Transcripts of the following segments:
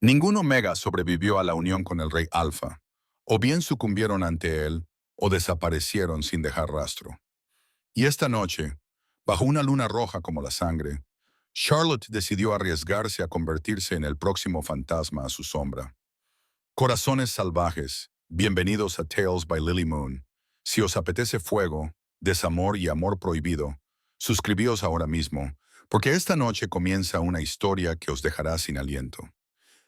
Ningún Omega sobrevivió a la unión con el rey Alfa. O bien sucumbieron ante él, o desaparecieron sin dejar rastro. Y esta noche, bajo una luna roja como la sangre, Charlotte decidió arriesgarse a convertirse en el próximo fantasma a su sombra. Corazones salvajes, bienvenidos a Tales by Lily Moon. Si os apetece fuego, desamor y amor prohibido, suscribíos ahora mismo, porque esta noche comienza una historia que os dejará sin aliento.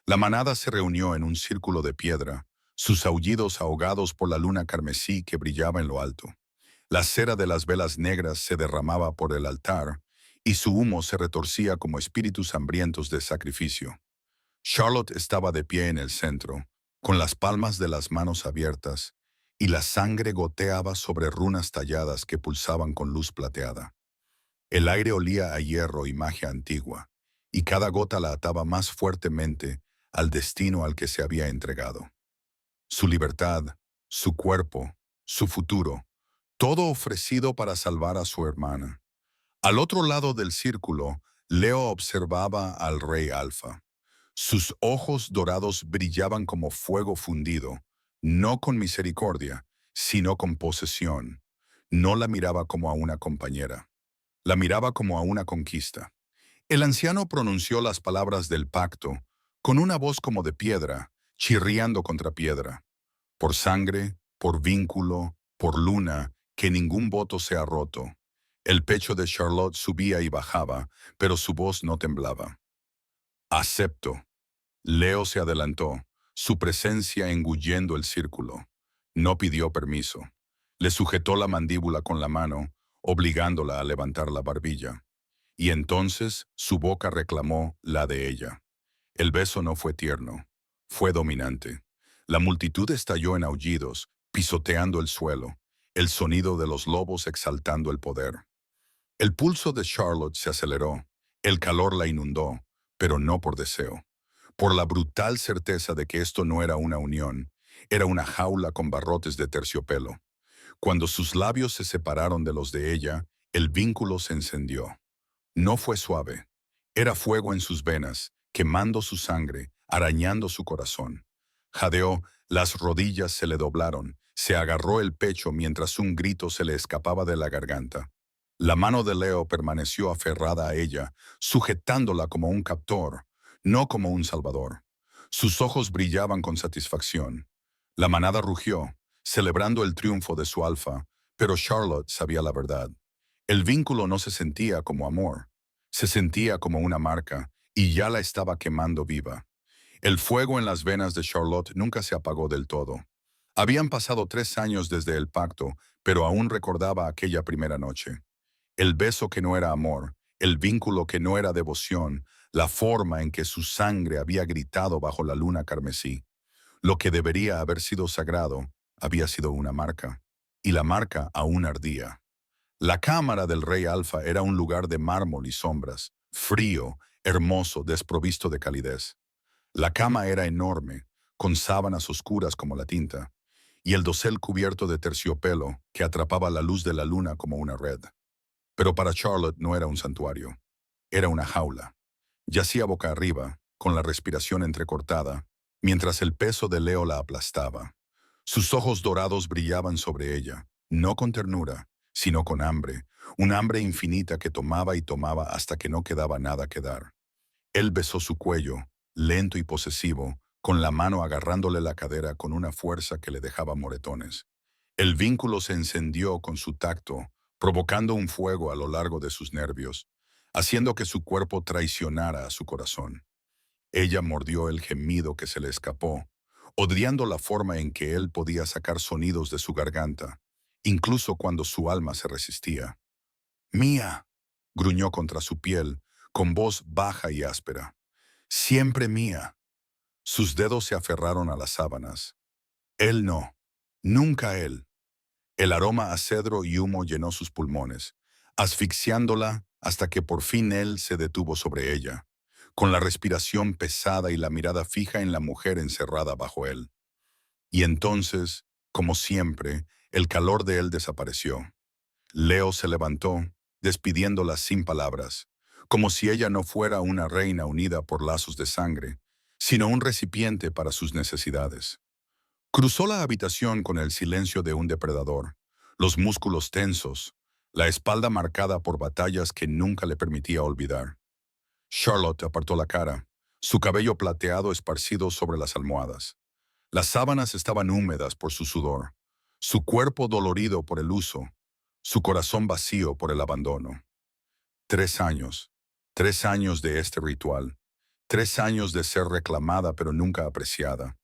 La manada se reunió en un círculo de piedra, sus aullidos ahogados por la luna carmesí que brillaba en lo alto. La cera de las velas negras se derramaba por el altar, y su humo se retorcía como espíritus hambrientos de sacrificio. Charlotte estaba de pie en el centro, con las palmas de las manos abiertas, y la sangre goteaba sobre runas talladas que pulsaban con luz plateada. El aire olía a hierro y magia antigua, y cada gota la ataba más fuertemente al destino al que se había entregado. Su libertad, su cuerpo, su futuro, todo ofrecido para salvar a su hermana. Al otro lado del círculo, Leo observaba al rey Alfa. Sus ojos dorados brillaban como fuego fundido, no con misericordia, sino con posesión. No la miraba como a una compañera, la miraba como a una conquista. El anciano pronunció las palabras del pacto, con una voz como de piedra, chirriando contra piedra. Por sangre, por vínculo, por luna, que ningún voto sea roto. El pecho de Charlotte subía y bajaba, pero su voz no temblaba. Acepto. Leo se adelantó, su presencia engullendo el círculo. No pidió permiso. Le sujetó la mandíbula con la mano, obligándola a levantar la barbilla. Y entonces su boca reclamó la de ella. El beso no fue tierno, fue dominante. La multitud estalló en aullidos, pisoteando el suelo, el sonido de los lobos exaltando el poder. El pulso de Charlotte se aceleró, el calor la inundó, pero no por deseo, por la brutal certeza de que esto no era una unión, era una jaula con barrotes de terciopelo. Cuando sus labios se separaron de los de ella, el vínculo se encendió. No fue suave, era fuego en sus venas, quemando su sangre, arañando su corazón. Jadeó, las rodillas se le doblaron, se agarró el pecho mientras un grito se le escapaba de la garganta. La mano de Leo permaneció aferrada a ella, sujetándola como un captor, no como un salvador. Sus ojos brillaban con satisfacción. La manada rugió, celebrando el triunfo de su alfa, pero Charlotte sabía la verdad. El vínculo no se sentía como amor, se sentía como una marca, y ya la estaba quemando viva. El fuego en las venas de Charlotte nunca se apagó del todo. Habían pasado 3 años desde el pacto, pero aún recordaba aquella primera noche. El beso que no era amor, el vínculo que no era devoción, la forma en que su sangre había gritado bajo la luna carmesí. Lo que debería haber sido sagrado había sido una marca, y la marca aún ardía. La cámara del rey Alfa era un lugar de mármol y sombras, frío, hermoso, desprovisto de calidez. La cama era enorme, con sábanas oscuras como la tinta, y el dosel cubierto de terciopelo que atrapaba la luz de la luna como una red. Pero para Charlotte no era un santuario, era una jaula. Yacía boca arriba, con la respiración entrecortada, mientras el peso de Leo la aplastaba. Sus ojos dorados brillaban sobre ella, no con ternura, sino con hambre, un hambre infinita que tomaba y tomaba hasta que no quedaba nada que dar. Él besó su cuello, lento y posesivo, con la mano agarrándole la cadera con una fuerza que le dejaba moretones. El vínculo se encendió con su tacto, provocando un fuego a lo largo de sus nervios, haciendo que su cuerpo traicionara a su corazón. Ella mordió el gemido que se le escapó, odiando la forma en que él podía sacar sonidos de su garganta, incluso cuando su alma se resistía. «Mía», gruñó contra su piel, con voz baja y áspera. «Siempre mía». Sus dedos se aferraron a las sábanas. Él no, nunca él. El aroma a cedro y humo llenó sus pulmones, asfixiándola hasta que por fin él se detuvo sobre ella, con la respiración pesada y la mirada fija en la mujer encerrada bajo él. Y entonces, como siempre, el calor de él desapareció. Leo se levantó, despidiéndola sin palabras, como si ella no fuera una reina unida por lazos de sangre, sino un recipiente para sus necesidades. Cruzó la habitación con el silencio de un depredador, los músculos tensos, la espalda marcada por batallas que nunca le permitía olvidar. Charlotte apartó la cara, su cabello plateado esparcido sobre las almohadas. Las sábanas estaban húmedas por su sudor, su cuerpo dolorido por el uso, su corazón vacío por el abandono. 3 años, 3 años de este ritual, 3 años de ser reclamada pero nunca apreciada.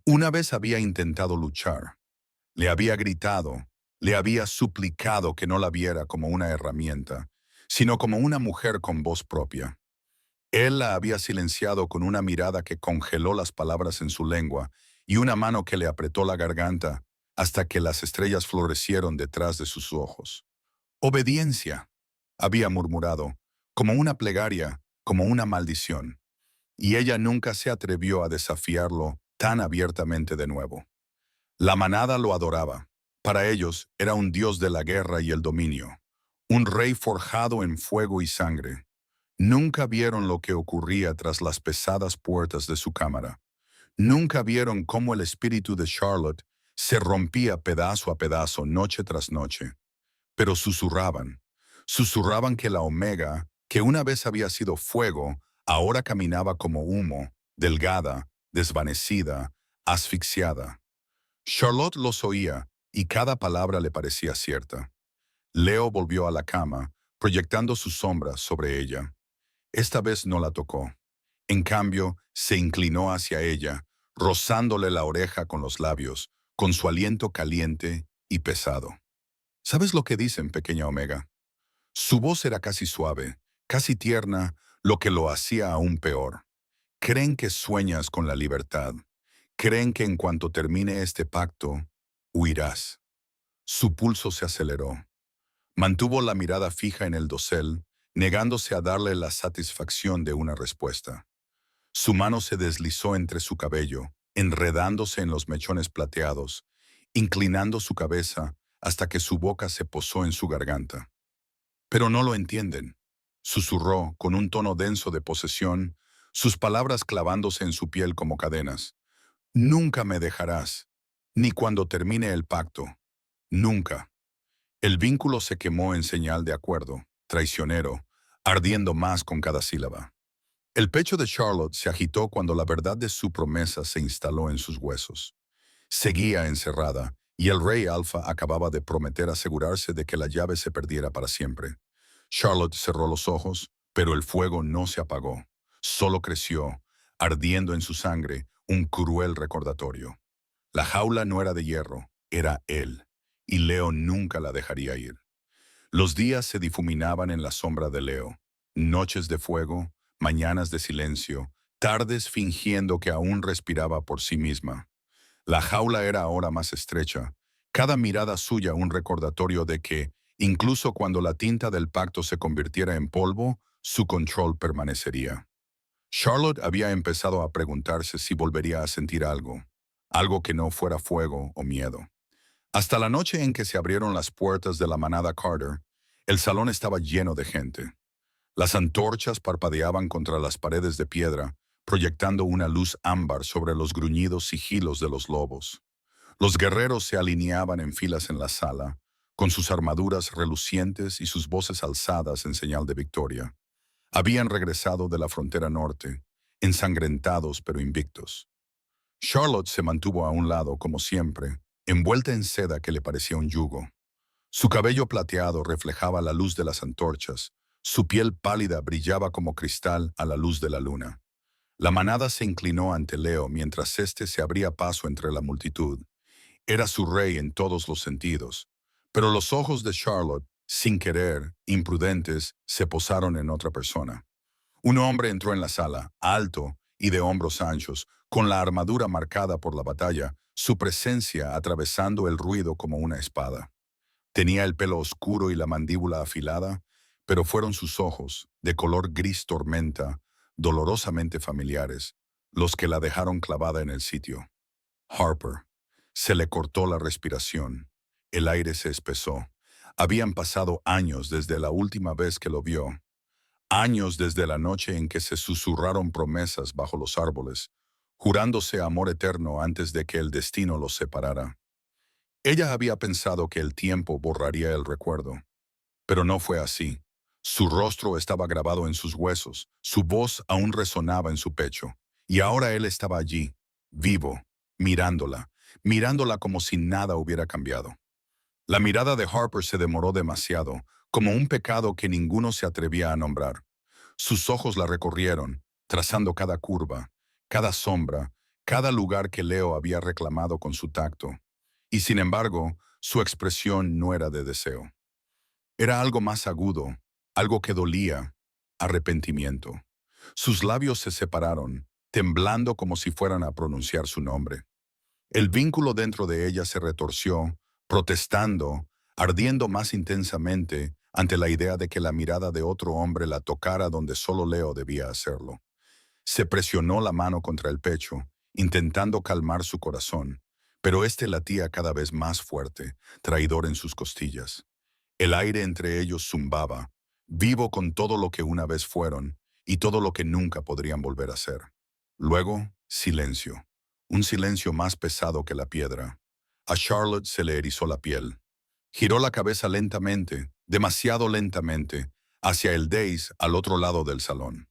Una vez había intentado luchar, le había gritado, le había suplicado que no la viera como una herramienta, sino como una mujer con voz propia. Él la había silenciado con una mirada que congeló las palabras en su lengua y una mano que le apretó la garganta hasta que las estrellas florecieron detrás de sus ojos. Obediencia, había murmurado, como una plegaria, como una maldición, y ella nunca se atrevió a desafiarlo tan abiertamente de nuevo. La manada lo adoraba. Para ellos era un dios de la guerra y el dominio, un rey forjado en fuego y sangre. Nunca vieron lo que ocurría tras las pesadas puertas de su cámara. Nunca vieron cómo el espíritu de Charlotte se rompía pedazo a pedazo noche tras noche. Pero susurraban que la Omega, que una vez había sido fuego, ahora caminaba como humo, delgada, desvanecida, asfixiada. Charlotte los oía, y cada palabra le parecía cierta. Leo volvió a la cama, proyectando su sombra sobre ella. Esta vez no la tocó. En cambio, se inclinó hacia ella, rozándole la oreja con los labios, con su aliento caliente y pesado. ¿Sabes lo que dicen, pequeña Omega? Su voz era casi suave, casi tierna, lo que lo hacía aún peor. Creen que sueñas con la libertad. Creen que en cuanto termine este pacto, huirás. Su pulso se aceleró. Mantuvo la mirada fija en el dosel, negándose a darle la satisfacción de una respuesta. Su mano se deslizó entre su cabello, enredándose en los mechones plateados, inclinando su cabeza hasta que su boca se posó en su garganta. Pero no lo entienden, susurró con un tono denso de posesión, sus palabras clavándose en su piel como cadenas. Nunca me dejarás, ni cuando termine el pacto. Nunca. El vínculo se quemó en señal de acuerdo, traicionero, ardiendo más con cada sílaba. El pecho de Charlotte se agitó cuando la verdad de su promesa se instaló en sus huesos. Seguía encerrada, y el rey Alfa acababa de prometer asegurarse de que la llave se perdiera para siempre. Charlotte cerró los ojos, pero el fuego no se apagó. Solo creció, ardiendo en su sangre, un cruel recordatorio. La jaula no era de hierro, era él, y Leo nunca la dejaría ir. Los días se difuminaban en la sombra de Leo, noches de fuego, mañanas de silencio, tardes fingiendo que aún respiraba por sí misma. La jaula era ahora más estrecha, cada mirada suya un recordatorio de que, incluso cuando la tinta del pacto se convirtiera en polvo, su control permanecería. Charlotte había empezado a preguntarse si volvería a sentir algo, algo que no fuera fuego o miedo. Hasta la noche en que se abrieron las puertas de la manada Carter, el salón estaba lleno de gente. Las antorchas parpadeaban contra las paredes de piedra, proyectando una luz ámbar sobre los gruñidos sigilos de los lobos. Los guerreros se alineaban en filas en la sala, con sus armaduras relucientes y sus voces alzadas en señal de victoria. Habían regresado de la frontera norte, ensangrentados pero invictos. Charlotte se mantuvo a un lado, como siempre, envuelta en seda que le parecía un yugo. Su cabello plateado reflejaba la luz de las antorchas, su piel pálida brillaba como cristal a la luz de la luna. La manada se inclinó ante Leo mientras éste se abría paso entre la multitud. Era su rey en todos los sentidos, pero los ojos de Charlotte, sin querer, imprudentes, se posaron en otra persona. Un hombre entró en la sala, alto y de hombros anchos, con la armadura marcada por la batalla, su presencia atravesando el ruido como una espada. Tenía el pelo oscuro y la mandíbula afilada, pero fueron sus ojos, de color gris tormenta, dolorosamente familiares, los que la dejaron clavada en el sitio. Harper. Se le cortó la respiración. El aire se espesó. Habían pasado años desde la última vez que lo vio. Años desde la noche en que se susurraron promesas bajo los árboles, jurándose amor eterno antes de que el destino los separara. Ella había pensado que el tiempo borraría el recuerdo, pero no fue así. Su rostro estaba grabado en sus huesos, su voz aún resonaba en su pecho, y ahora él estaba allí, vivo, mirándola como si nada hubiera cambiado. La mirada de Harper se demoró demasiado, como un pecado que ninguno se atrevía a nombrar. Sus ojos la recorrieron, trazando cada curva, cada sombra, cada lugar que Leo había reclamado con su tacto. Y sin embargo, su expresión no era de deseo. Era algo más agudo, algo que dolía, arrepentimiento. Sus labios se separaron, temblando como si fueran a pronunciar su nombre. El vínculo dentro de ella se retorció, protestando, ardiendo más intensamente ante la idea de que la mirada de otro hombre la tocara donde solo Leo debía hacerlo. Se presionó la mano contra el pecho, intentando calmar su corazón, pero éste latía cada vez más fuerte, traidor en sus costillas. El aire entre ellos zumbaba, vivo con todo lo que una vez fueron y todo lo que nunca podrían volver a ser. Luego, silencio. Un silencio más pesado que la piedra. A Charlotte se le erizó la piel. Giró la cabeza lentamente, demasiado lentamente, hacia el dais al otro lado del salón.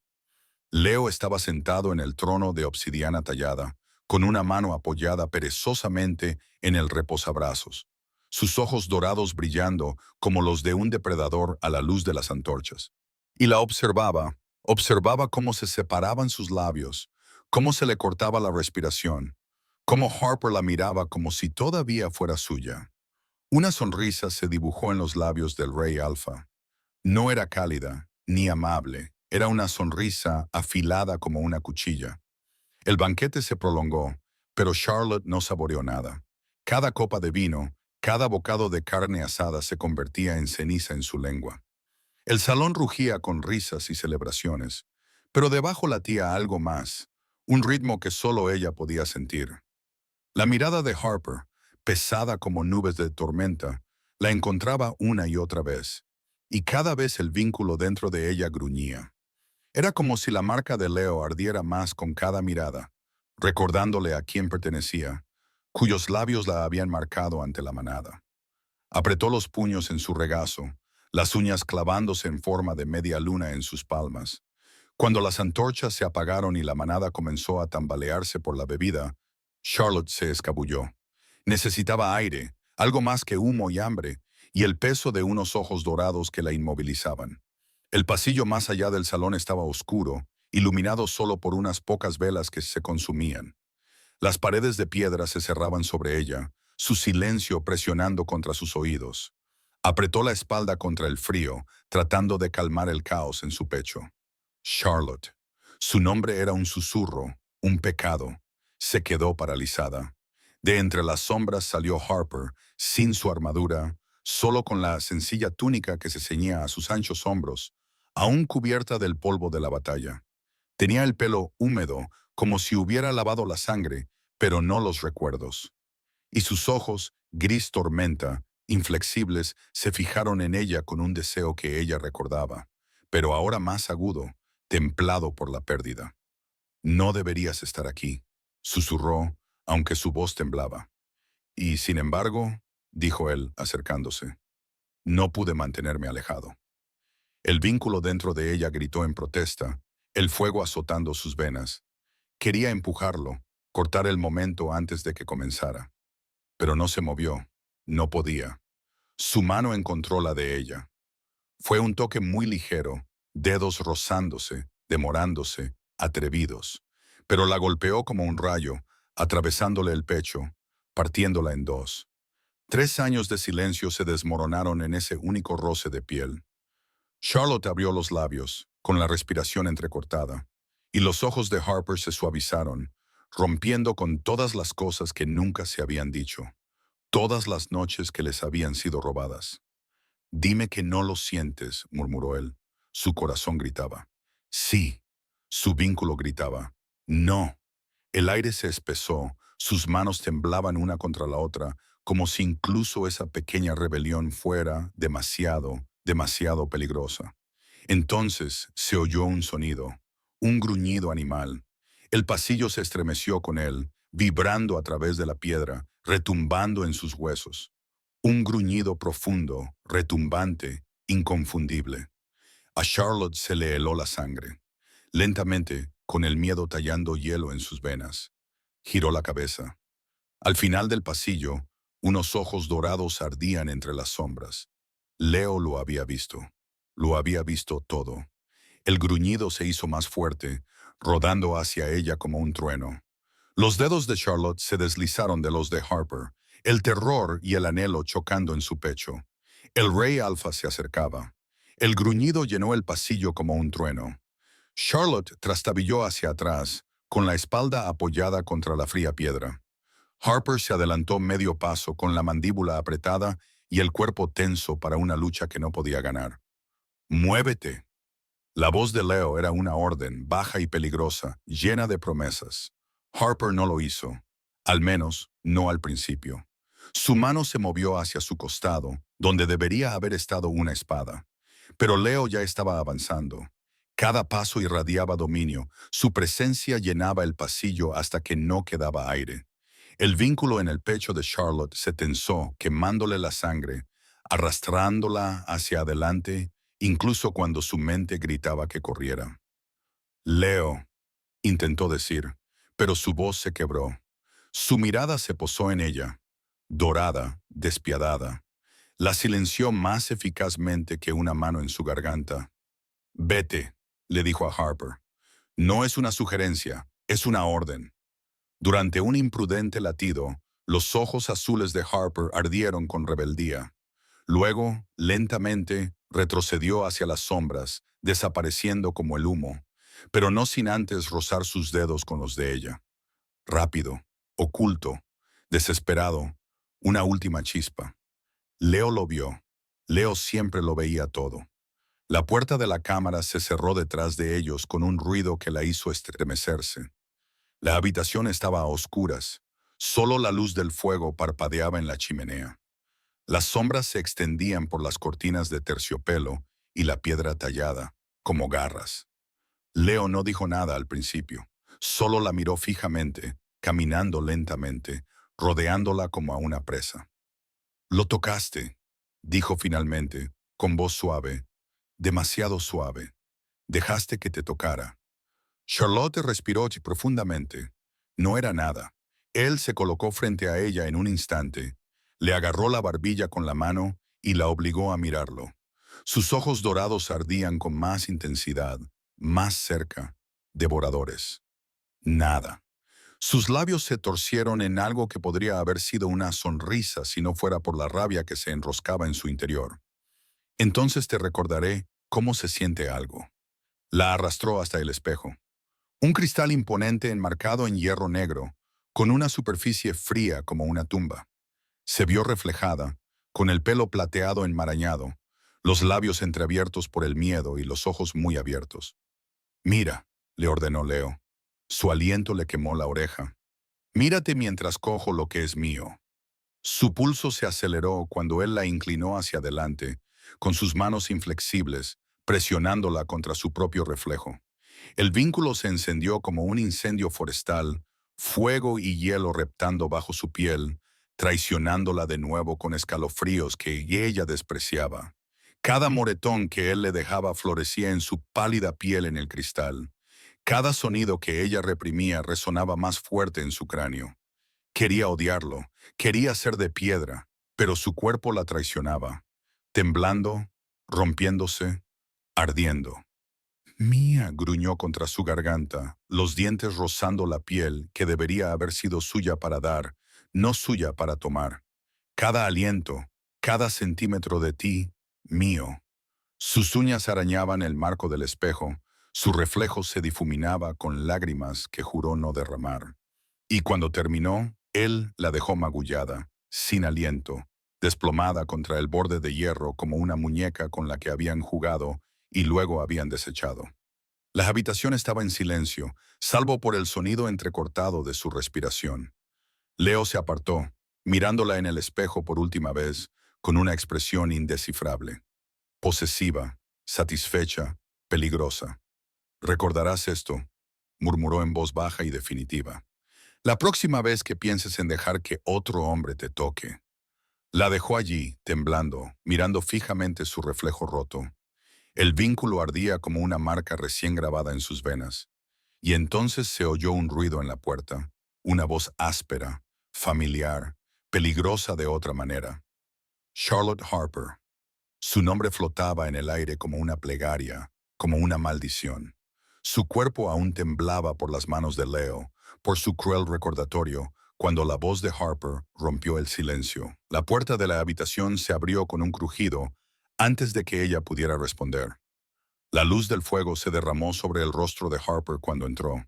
Leo estaba sentado en el trono de obsidiana tallada, con una mano apoyada perezosamente en el reposabrazos, sus ojos dorados brillando como los de un depredador a la luz de las antorchas. Y la observaba cómo se separaban sus labios, cómo se le cortaba la respiración, cómo Harper la miraba como si todavía fuera suya. Una sonrisa se dibujó en los labios del rey Alfa. No era cálida, ni amable, era una sonrisa afilada como una cuchilla. El banquete se prolongó, pero Charlotte no saboreó nada. Cada copa de vino, cada bocado de carne asada se convertía en ceniza en su lengua. El salón rugía con risas y celebraciones, pero debajo latía algo más, un ritmo que solo ella podía sentir. La mirada de Harper, pesada como nubes de tormenta, la encontraba una y otra vez, y cada vez el vínculo dentro de ella gruñía. Era como si la marca de Leo ardiera más con cada mirada, recordándole a quién pertenecía, cuyos labios la habían marcado ante la manada. Apretó los puños en su regazo, las uñas clavándose en forma de media luna en sus palmas. Cuando las antorchas se apagaron y la manada comenzó a tambalearse por la bebida, Charlotte se escabulló. Necesitaba aire, algo más que humo y hambre, y el peso de unos ojos dorados que la inmovilizaban. El pasillo más allá del salón estaba oscuro, iluminado solo por unas pocas velas que se consumían. Las paredes de piedra se cerraban sobre ella, su silencio presionando contra sus oídos. Apretó la espalda contra el frío, tratando de calmar el caos en su pecho. Charlotte. Su nombre era un susurro, un pecado. Se quedó paralizada. De entre las sombras salió Harper, sin su armadura, solo con la sencilla túnica que se ceñía a sus anchos hombros, aún cubierta del polvo de la batalla. Tenía el pelo húmedo, como si hubiera lavado la sangre, pero no los recuerdos. Y sus ojos, gris tormenta, inflexibles, se fijaron en ella con un deseo que ella recordaba, pero ahora más agudo, templado por la pérdida. No deberías estar aquí, susurró, aunque su voz temblaba. Y sin embargo, dijo él, acercándose, no pude mantenerme alejado. El vínculo dentro de ella gritó en protesta, el fuego azotando sus venas. Quería empujarlo, cortar el momento antes de que comenzara. Pero no se movió, no podía. Su mano encontró la de ella. Fue un toque muy ligero, dedos rozándose, demorándose, atrevidos. Pero la golpeó como un rayo, atravesándole el pecho, partiéndola en dos. 3 años de silencio se desmoronaron en ese único roce de piel. Charlotte abrió los labios, con la respiración entrecortada, y los ojos de Harper se suavizaron, rompiendo con todas las cosas que nunca se habían dicho, todas las noches que les habían sido robadas. Dime que no lo sientes, murmuró él. Su corazón gritaba. Sí. Su vínculo gritaba. No. El aire se espesó, sus manos temblaban una contra la otra, como si incluso esa pequeña rebelión fuera demasiado, demasiado peligrosa. Entonces se oyó un sonido, un gruñido animal. El pasillo se estremeció con él, vibrando a través de la piedra, retumbando en sus huesos. Un gruñido profundo, retumbante, inconfundible. A Charlotte se le heló la sangre. Lentamente, con el miedo tallando hielo en sus venas, giró la cabeza. Al final del pasillo, unos ojos dorados ardían entre las sombras. Leo lo había visto. Lo había visto todo. El gruñido se hizo más fuerte, rodando hacia ella como un trueno. Los dedos de Charlotte se deslizaron de los de Harper, el terror y el anhelo chocando en su pecho. El rey alfa se acercaba. El gruñido llenó el pasillo como un trueno. Charlotte trastabilló hacia atrás, con la espalda apoyada contra la fría piedra. Harper se adelantó medio paso con la mandíbula apretada y el cuerpo tenso para una lucha que no podía ganar. ¡Muévete! La voz de Leo era una orden, baja y peligrosa, llena de promesas. Harper no lo hizo, al menos no al principio. Su mano se movió hacia su costado, donde debería haber estado una espada. Pero Leo ya estaba avanzando. Cada paso irradiaba dominio, su presencia llenaba el pasillo hasta que no quedaba aire. El vínculo en el pecho de Charlotte se tensó, quemándole la sangre, arrastrándola hacia adelante, incluso cuando su mente gritaba que corriera. Leo, intentó decir, pero su voz se quebró. Su mirada se posó en ella, dorada, despiadada. La silenció más eficazmente que una mano en su garganta. Vete, le dijo a Harper. No es una sugerencia, es una orden. Durante un imprudente latido, los ojos azules de Harper ardieron con rebeldía. Luego, lentamente, retrocedió hacia las sombras, desapareciendo como el humo, pero no sin antes rozar sus dedos con los de ella. Rápido, oculto, desesperado, una última chispa. Leo lo vio. Leo siempre lo veía todo. La puerta de la cámara se cerró detrás de ellos con un ruido que la hizo estremecerse. La habitación estaba a oscuras. Solo la luz del fuego parpadeaba en la chimenea. Las sombras se extendían por las cortinas de terciopelo y la piedra tallada, como garras. Leo no dijo nada al principio. Solo la miró fijamente, caminando lentamente, rodeándola como a una presa. «Lo tocaste», dijo finalmente, con voz suave, demasiado suave. «Dejaste que te tocara». Charlotte respiró profundamente. No era nada. Él se colocó frente a ella en un instante, le agarró la barbilla con la mano y la obligó a mirarlo. Sus ojos dorados ardían con más intensidad, más cerca, devoradores. Nada. Sus labios se torcieron en algo que podría haber sido una sonrisa si no fuera por la rabia que se enroscaba en su interior. «Entonces te recordaré cómo se siente algo». La arrastró hasta el espejo. Un cristal imponente enmarcado en hierro negro, con una superficie fría como una tumba. Se vio reflejada, con el pelo plateado enmarañado, los labios entreabiertos por el miedo y los ojos muy abiertos. «Mira», le ordenó Leo. Su aliento le quemó la oreja. «Mírate mientras cojo lo que es mío». Su pulso se aceleró cuando él la inclinó hacia adelante, con sus manos inflexibles, presionándola contra su propio reflejo. El vínculo se encendió como un incendio forestal, fuego y hielo reptando bajo su piel, traicionándola de nuevo con escalofríos que ella despreciaba. Cada moretón que él le dejaba florecía en su pálida piel en el cristal. Cada sonido que ella reprimía resonaba más fuerte en su cráneo. Quería odiarlo, quería ser de piedra, pero su cuerpo la traicionaba, temblando, rompiéndose, ardiendo. «Mía», gruñó contra su garganta, los dientes rozando la piel que debería haber sido suya para dar, no suya para tomar. «Cada aliento, cada centímetro de ti, mío». Sus uñas arañaban el marco del espejo, su reflejo se difuminaba con lágrimas que juró no derramar. Y cuando terminó, él la dejó magullada, sin aliento, desplomada contra el borde de hierro como una muñeca con la que habían jugado y luego habían desechado. La habitación estaba en silencio, salvo por el sonido entrecortado de su respiración. Leo se apartó, mirándola en el espejo por última vez, con una expresión indescifrable. Posesiva, satisfecha, peligrosa. Recordarás esto, murmuró en voz baja y definitiva. La próxima vez que pienses en dejar que otro hombre te toque. La dejó allí, temblando, mirando fijamente su reflejo roto. El vínculo ardía como una marca recién grabada en sus venas. Y entonces se oyó un ruido en la puerta, una voz áspera, familiar, peligrosa de otra manera. Charlotte Harper. Su nombre flotaba en el aire como una plegaria, como una maldición. Su cuerpo aún temblaba por las manos de Leo, por su cruel recordatorio, cuando la voz de Harper rompió el silencio. La puerta de la habitación se abrió con un crujido antes de que ella pudiera responder. La luz del fuego se derramó sobre el rostro de Harper cuando entró.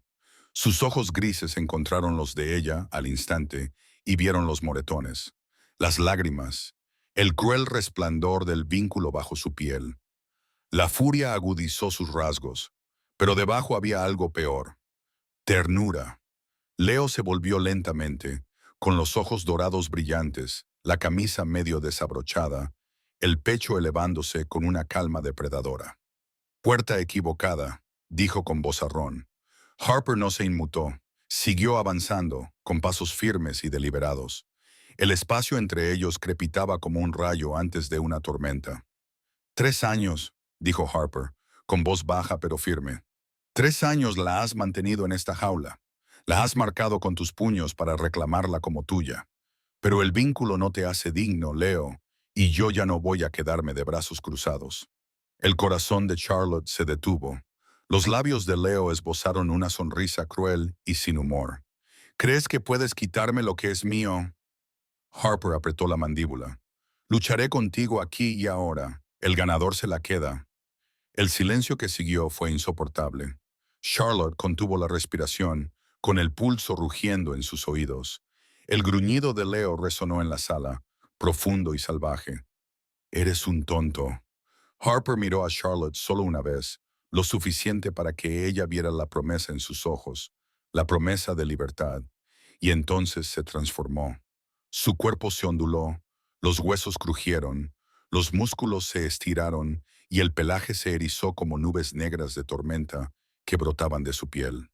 Sus ojos grises encontraron los de ella al instante y vieron los moretones, las lágrimas, el cruel resplandor del vínculo bajo su piel. La furia agudizó sus rasgos, pero debajo había algo peor: ternura. Leo se volvió lentamente, con los ojos dorados brillantes, la camisa medio desabrochada, el pecho elevándose con una calma depredadora. Puerta equivocada, dijo con vozarrón. Harper no se inmutó. Siguió avanzando, con pasos firmes y deliberados. El espacio entre ellos crepitaba como un rayo antes de una tormenta. 3 años, dijo Harper, con voz baja pero firme. 3 años la has mantenido en esta jaula. La has marcado con tus puños para reclamarla como tuya. Pero el vínculo no te hace digno, Leo, y yo ya no voy a quedarme de brazos cruzados. El corazón de Charlotte se detuvo. Los labios de Leo esbozaron una sonrisa cruel y sin humor. ¿Crees que puedes quitarme lo que es mío? Harper apretó la mandíbula. Lucharé contigo aquí y ahora. El ganador se la queda. El silencio que siguió fue insoportable. Charlotte contuvo la respiración, con el pulso rugiendo en sus oídos. El gruñido de Leo resonó en la sala, profundo y salvaje. Eres un tonto. Harper miró a Charlotte solo una vez, lo suficiente para que ella viera la promesa en sus ojos, la promesa de libertad, y entonces se transformó. Su cuerpo se onduló, los huesos crujieron, los músculos se estiraron y el pelaje se erizó como nubes negras de tormenta que brotaban de su piel.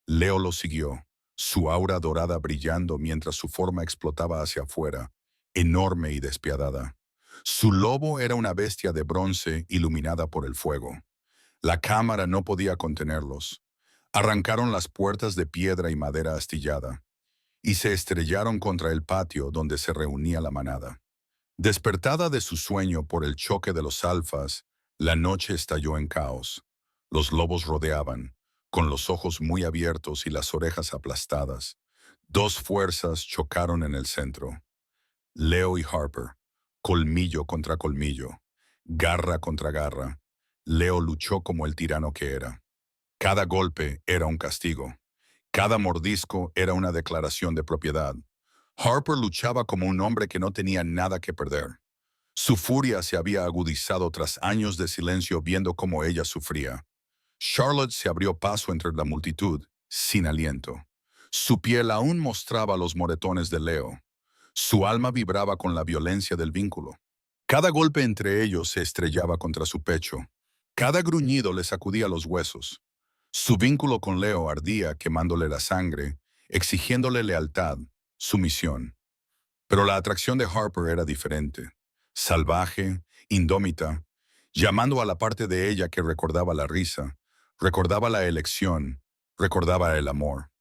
Leo lo siguió, su aura dorada brillando mientras su forma explotaba hacia afuera, enorme y despiadada. Su lobo era una bestia de bronce iluminada por el fuego. La cámara no podía contenerlos. Arrancaron las puertas de piedra y madera astillada y se estrellaron contra el patio donde se reunía la manada. Despertada de su sueño por el choque de los alfas, la noche estalló en caos. Los lobos rodeaban, con los ojos muy abiertos y las orejas aplastadas. Dos fuerzas chocaron en el centro. Leo y Harper, colmillo contra colmillo, garra contra garra. Leo luchó como el tirano que era. Cada golpe era un castigo. Cada mordisco era una declaración de propiedad. Harper luchaba como un hombre que no tenía nada que perder. Su furia se había agudizado tras años de silencio viendo cómo ella sufría. Charlotte se abrió paso entre la multitud, sin aliento. Su piel aún mostraba los moretones de Leo. Su alma vibraba con la violencia del vínculo. Cada golpe entre ellos se estrellaba contra su pecho. Cada gruñido le sacudía los huesos. Su vínculo con Leo ardía quemándole la sangre, exigiéndole lealtad, sumisión. Pero la atracción de Harper era diferente. Salvaje, indómita, llamando a la parte de ella que recordaba la risa, recordaba la elección, recordaba el amor.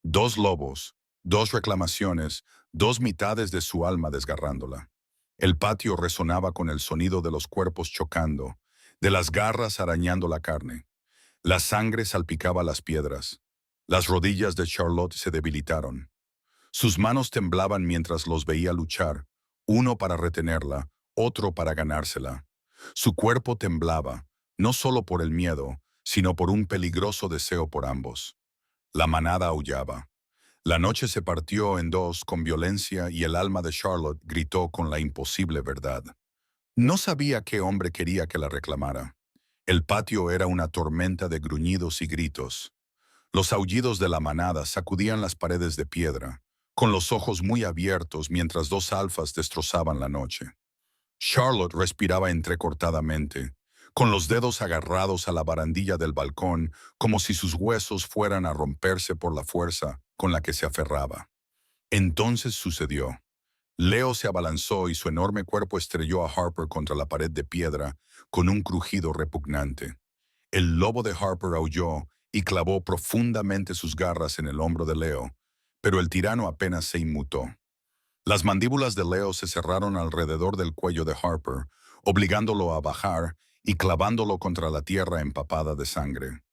Dos lobos, dos reclamaciones, dos mitades de su alma desgarrándola. El patio resonaba con el sonido de los cuerpos chocando, de las garras arañando la carne. La sangre salpicaba las piedras. Las rodillas de Charlotte se debilitaron. Sus manos temblaban mientras los veía luchar, uno para retenerla, otro para ganársela. Su cuerpo temblaba, no solo por el miedo, sino por un peligroso deseo por ambos. La manada aullaba. La noche se partió en dos con violencia y el alma de Charlotte gritó con la imposible verdad. No sabía qué hombre quería que la reclamara. El patio era una tormenta de gruñidos y gritos. Los aullidos de la manada sacudían las paredes de piedra, con los ojos muy abiertos mientras dos alfas destrozaban la noche. Charlotte respiraba entrecortadamente, con los dedos agarrados a la barandilla del balcón como si sus huesos fueran a romperse por la fuerza con la que se aferraba. Entonces sucedió. Leo se abalanzó y su enorme cuerpo estrelló a Harper contra la pared de piedra con un crujido repugnante. El lobo de Harper aulló y clavó profundamente sus garras en el hombro de Leo, pero el tirano apenas se inmutó. Las mandíbulas de Leo se cerraron alrededor del cuello de Harper, obligándolo a bajar y clavándolo contra la tierra empapada de sangre.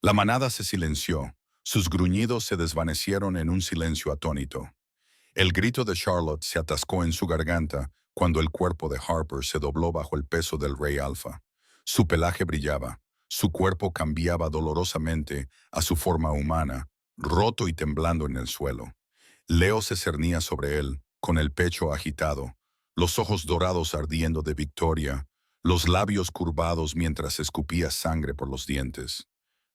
La manada se silenció, sus gruñidos se desvanecieron en un silencio atónito. El grito de Charlotte se atascó en su garganta cuando el cuerpo de Harper se dobló bajo el peso del rey alfa. Su pelaje brillaba, su cuerpo cambiaba dolorosamente a su forma humana, roto y temblando en el suelo. Leo se cernía sobre él, con el pecho agitado, los ojos dorados ardiendo de victoria, los labios curvados mientras escupía sangre por los dientes.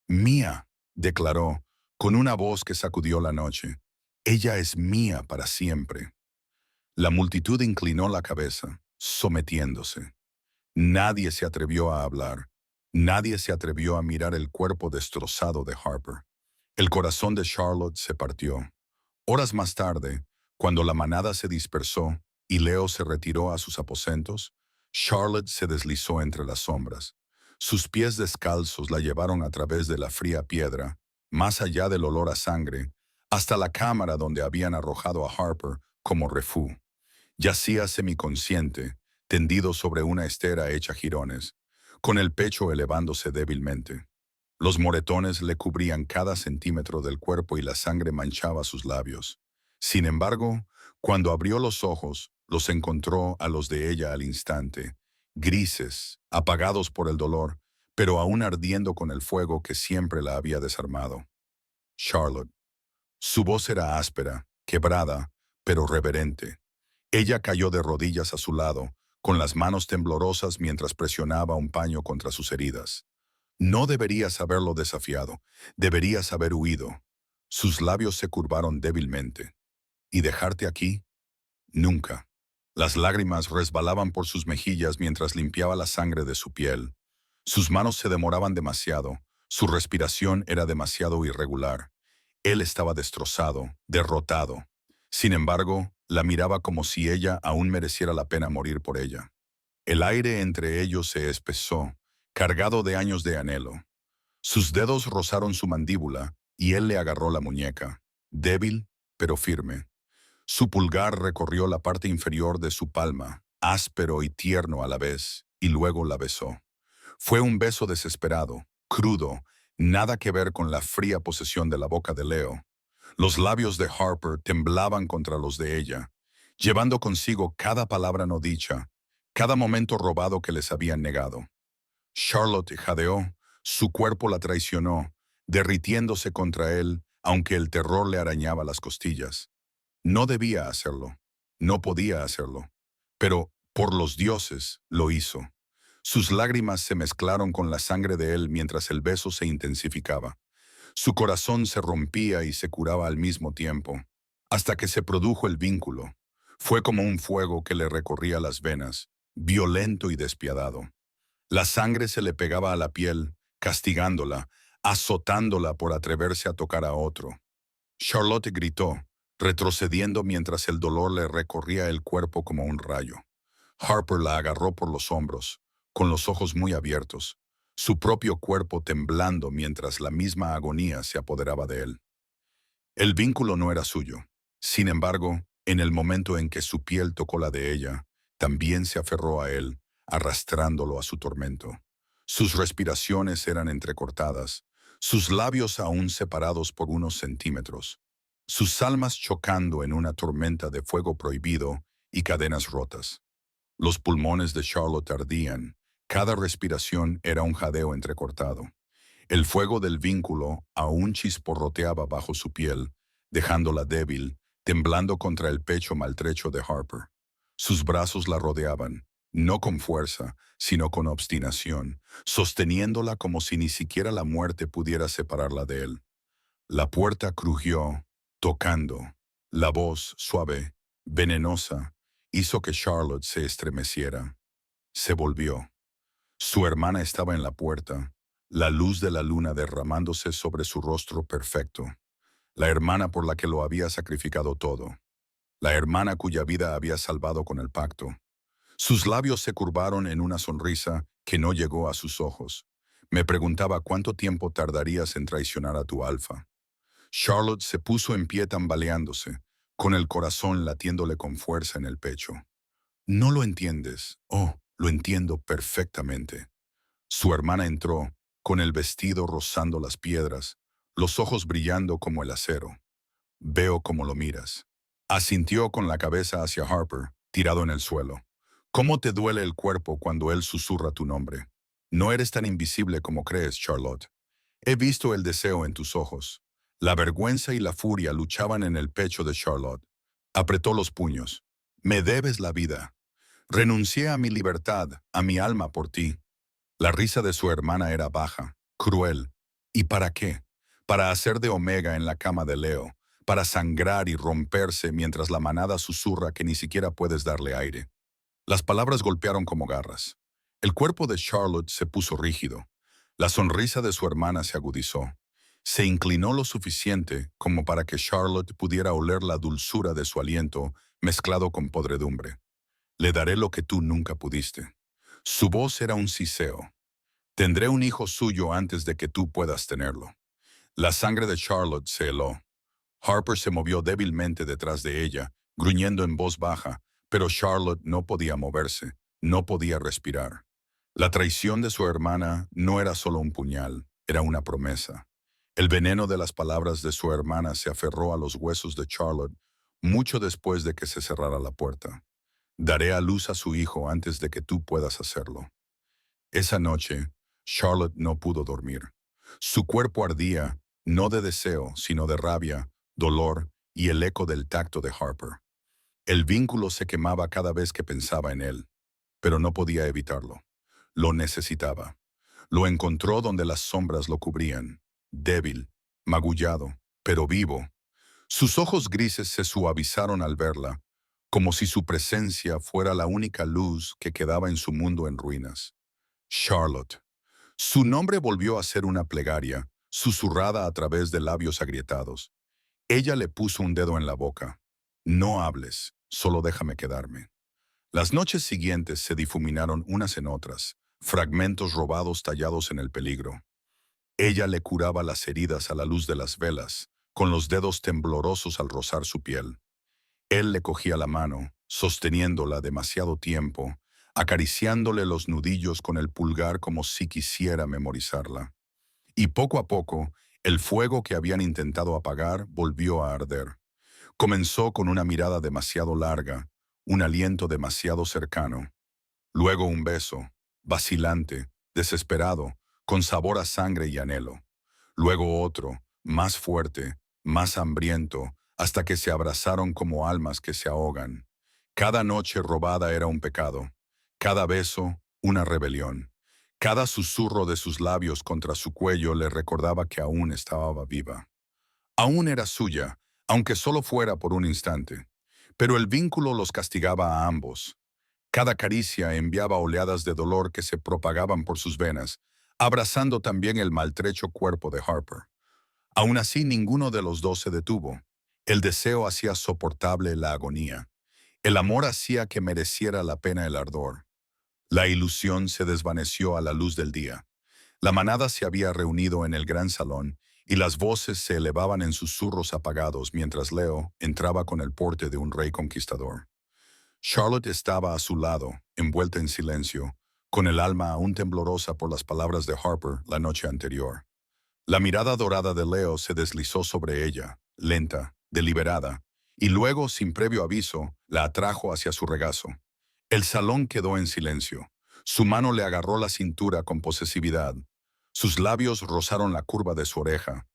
«Mía», declaró, con una voz que sacudió la noche. «Ella es mía para siempre». La multitud inclinó la cabeza, sometiéndose. Nadie se atrevió a hablar. Nadie se atrevió a mirar el cuerpo destrozado de Harper. El corazón de Charlotte se partió. Horas más tarde, cuando la manada se dispersó y Leo se retiró a sus aposentos, Charlotte se deslizó entre las sombras. Sus pies descalzos la llevaron a través de la fría piedra, más allá del olor a sangre, hasta la cámara donde habían arrojado a Harper como refú. Yacía semiconsciente, tendido sobre una estera hecha jirones, con el pecho elevándose débilmente. Los moretones le cubrían cada centímetro del cuerpo y la sangre manchaba sus labios. Sin embargo, cuando abrió los ojos, los encontró a los de ella al instante, grises, apagados por el dolor, pero aún ardiendo con el fuego que siempre la había desarmado. Charlotte. Su voz era áspera, quebrada, pero reverente. Ella cayó de rodillas a su lado, con las manos temblorosas mientras presionaba un paño contra sus heridas. No deberías haberlo desafiado, deberías haber huido. Sus labios se curvaron débilmente. ¿Y dejarte aquí? Nunca. Las lágrimas resbalaban por sus mejillas mientras limpiaba la sangre de su piel. Sus manos se demoraban demasiado, su respiración era demasiado irregular. Él estaba destrozado, derrotado. Sin embargo, la miraba como si ella aún mereciera la pena morir por ella. El aire entre ellos se espesó, cargado de años de anhelo. Sus dedos rozaron su mandíbula y él le agarró la muñeca, débil pero firme. Su pulgar recorrió la parte inferior de su palma, áspero y tierno a la vez, y luego la besó. Fue un beso desesperado, crudo, nada que ver con la fría posesión de la boca de Leo. Los labios de Harper temblaban contra los de ella, llevando consigo cada palabra no dicha, cada momento robado que les habían negado. Charlotte jadeó, su cuerpo la traicionó, derritiéndose contra él, aunque el terror le arañaba las costillas. No debía hacerlo, no podía hacerlo, pero, por los dioses, lo hizo. Sus lágrimas se mezclaron con la sangre de él mientras el beso se intensificaba. Su corazón se rompía y se curaba al mismo tiempo, hasta que se produjo el vínculo. Fue como un fuego que le recorría las venas, violento y despiadado. La sangre se le pegaba a la piel, castigándola, azotándola por atreverse a tocar a otro. Charlotte gritó, retrocediendo mientras el dolor le recorría el cuerpo como un rayo. Harper la agarró por los hombros, con los ojos muy abiertos, su propio cuerpo temblando mientras la misma agonía se apoderaba de él. El vínculo no era suyo. Sin embargo, en el momento en que su piel tocó la de ella, también se aferró a él, arrastrándolo a su tormento. Sus respiraciones eran entrecortadas, sus labios aún separados por unos centímetros, sus almas chocando en una tormenta de fuego prohibido y cadenas rotas. Los pulmones de Charlotte ardían, cada respiración era un jadeo entrecortado. El fuego del vínculo aún chisporroteaba bajo su piel, dejándola débil, temblando contra el pecho maltrecho de Harper. Sus brazos la rodeaban, no con fuerza, sino con obstinación, sosteniéndola como si ni siquiera la muerte pudiera separarla de él. La puerta crujió, tocando. La voz, suave, venenosa, hizo que Charlotte se estremeciera. Se volvió. Su hermana estaba en la puerta, la luz de la luna derramándose sobre su rostro perfecto. La hermana por la que lo había sacrificado todo. La hermana cuya vida había salvado con el pacto. Sus labios se curvaron en una sonrisa que no llegó a sus ojos. Me preguntaba cuánto tiempo tardarías en traicionar a tu alfa. Charlotte se puso en pie tambaleándose, con el corazón latiéndole con fuerza en el pecho. No lo entiendes. Oh, lo entiendo perfectamente. Su hermana entró, con el vestido rozando las piedras, los ojos brillando como el acero. Veo cómo lo miras. Asintió con la cabeza hacia Harper, tirado en el suelo. ¿Cómo te duele el cuerpo cuando él susurra tu nombre? No eres tan invisible como crees, Charlotte. He visto el deseo en tus ojos. La vergüenza y la furia luchaban en el pecho de Charlotte. Apretó los puños. Me debes la vida. Renuncié a mi libertad, a mi alma por ti. La risa de su hermana era baja, cruel. ¿Y para qué? Para hacer de Omega en la cama de Leo, para sangrar y romperse mientras la manada susurra que ni siquiera puedes darle aire. Las palabras golpearon como garras. El cuerpo de Charlotte se puso rígido. La sonrisa de su hermana se agudizó. Se inclinó lo suficiente como para que Charlotte pudiera oler la dulzura de su aliento mezclado con podredumbre. Le daré lo que tú nunca pudiste. Su voz era un siseo. Tendré un hijo suyo antes de que tú puedas tenerlo. La sangre de Charlotte se heló. Harper se movió débilmente detrás de ella, gruñendo en voz baja, pero Charlotte no podía moverse, no podía respirar. La traición de su hermana no era solo un puñal, era una promesa. El veneno de las palabras de su hermana se aferró a los huesos de Charlotte mucho después de que se cerrara la puerta. Daré a luz a su hijo antes de que tú puedas hacerlo. Esa noche, Charlotte no pudo dormir. Su cuerpo ardía, no de deseo, sino de rabia, dolor y el eco del tacto de Harper. El vínculo se quemaba cada vez que pensaba en él, pero no podía evitarlo. Lo necesitaba. Lo encontró donde las sombras lo cubrían, débil, magullado, pero vivo. Sus ojos grises se suavizaron al verla, como si su presencia fuera la única luz que quedaba en su mundo en ruinas. Charlotte. Su nombre volvió a ser una plegaria, susurrada a través de labios agrietados. Ella le puso un dedo en la boca. No hables, solo déjame quedarme. Las noches siguientes se difuminaron unas en otras, fragmentos robados tallados en el peligro. Ella le curaba las heridas a la luz de las velas, con los dedos temblorosos al rozar su piel. Él le cogía la mano, sosteniéndola demasiado tiempo, acariciándole los nudillos con el pulgar como si quisiera memorizarla. Y poco a poco, el fuego que habían intentado apagar volvió a arder. Comenzó con una mirada demasiado larga, un aliento demasiado cercano. Luego un beso, vacilante, desesperado, con sabor a sangre y anhelo. Luego otro, más fuerte, más hambriento, hasta que se abrazaron como almas que se ahogan. Cada noche robada era un pecado, cada beso una rebelión. Cada susurro de sus labios contra su cuello le recordaba que aún estaba viva. Aún era suya, aunque solo fuera por un instante. Pero el vínculo los castigaba a ambos. Cada caricia enviaba oleadas de dolor que se propagaban por sus venas, abrazando también el maltrecho cuerpo de Harper. Aún así, ninguno de los dos se detuvo. El deseo hacía soportable la agonía. El amor hacía que mereciera la pena el ardor. La ilusión se desvaneció a la luz del día. La manada se había reunido en el gran salón y las voces se elevaban en susurros apagados mientras Leo entraba con el porte de un rey conquistador. Charlotte estaba a su lado, envuelta en silencio, con el alma aún temblorosa por las palabras de Harper la noche anterior. La mirada dorada de Leo se deslizó sobre ella, lenta, deliberada, y luego, sin previo aviso, la atrajo hacia su regazo. El salón quedó en silencio. Su mano le agarró la cintura con posesividad. Sus labios rozaron la curva de su oreja.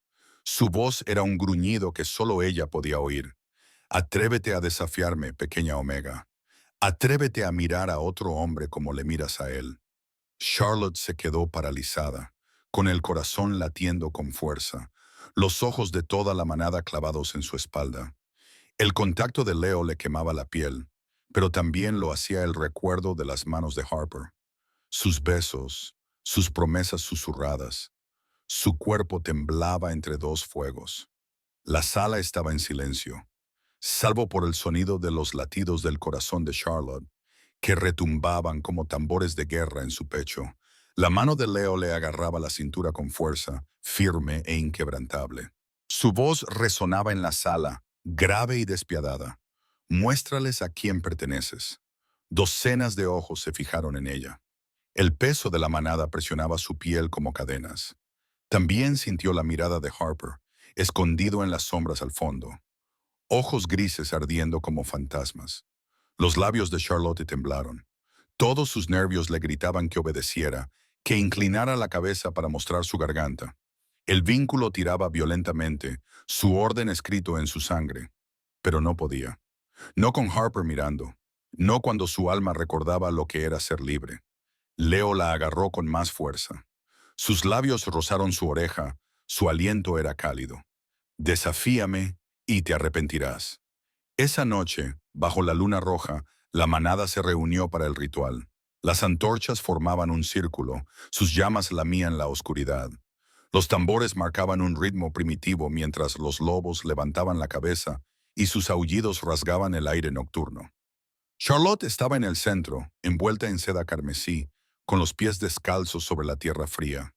Su voz era un gruñido que solo ella podía oír. Atrévete a desafiarme, pequeña Omega. Atrévete a mirar a otro hombre como le miras a él. Charlotte se quedó paralizada, con el corazón latiendo con fuerza, los ojos de toda la manada clavados en su espalda. El contacto de Leo le quemaba la piel, pero también lo hacía el recuerdo de las manos de Harper. sus besos, sus promesas susurradas. Su cuerpo temblaba entre dos fuegos. La sala estaba en silencio, salvo por el sonido de los latidos del corazón de Charlotte, que retumbaban como tambores de guerra en su pecho. La mano de Leo le agarraba la cintura con fuerza, firme e inquebrantable. Su voz resonaba en la sala, grave y despiadada. Muéstrales a quién perteneces. Docenas de ojos se fijaron en ella. El peso de la manada presionaba su piel como cadenas. También sintió la mirada de Harper, escondido en las sombras al fondo, ojos grises ardiendo como fantasmas. Los labios de Charlotte temblaron. Todos sus nervios le gritaban que obedeciera, que inclinara la cabeza para mostrar su garganta. El vínculo tiraba violentamente, su orden escrito en su sangre, pero no podía. No con Harper mirando, no cuando su alma recordaba lo que era ser libre. Leo la agarró con más fuerza. Sus labios rozaron su oreja, su aliento era cálido. Desafíame y te arrepentirás. Esa noche, bajo la luna roja, la manada se reunió para el ritual. Las antorchas formaban un círculo, sus llamas lamían la oscuridad. Los tambores marcaban un ritmo primitivo mientras los lobos levantaban la cabeza y sus aullidos rasgaban el aire nocturno. Charlotte estaba en el centro, envuelta en seda carmesí, con los pies descalzos sobre la tierra fría.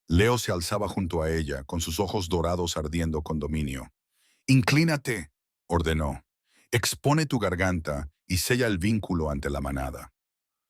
Leo se alzaba junto a ella, con sus ojos dorados ardiendo con dominio. «Inclínate», ordenó. «Expone tu garganta y sella el vínculo ante la manada».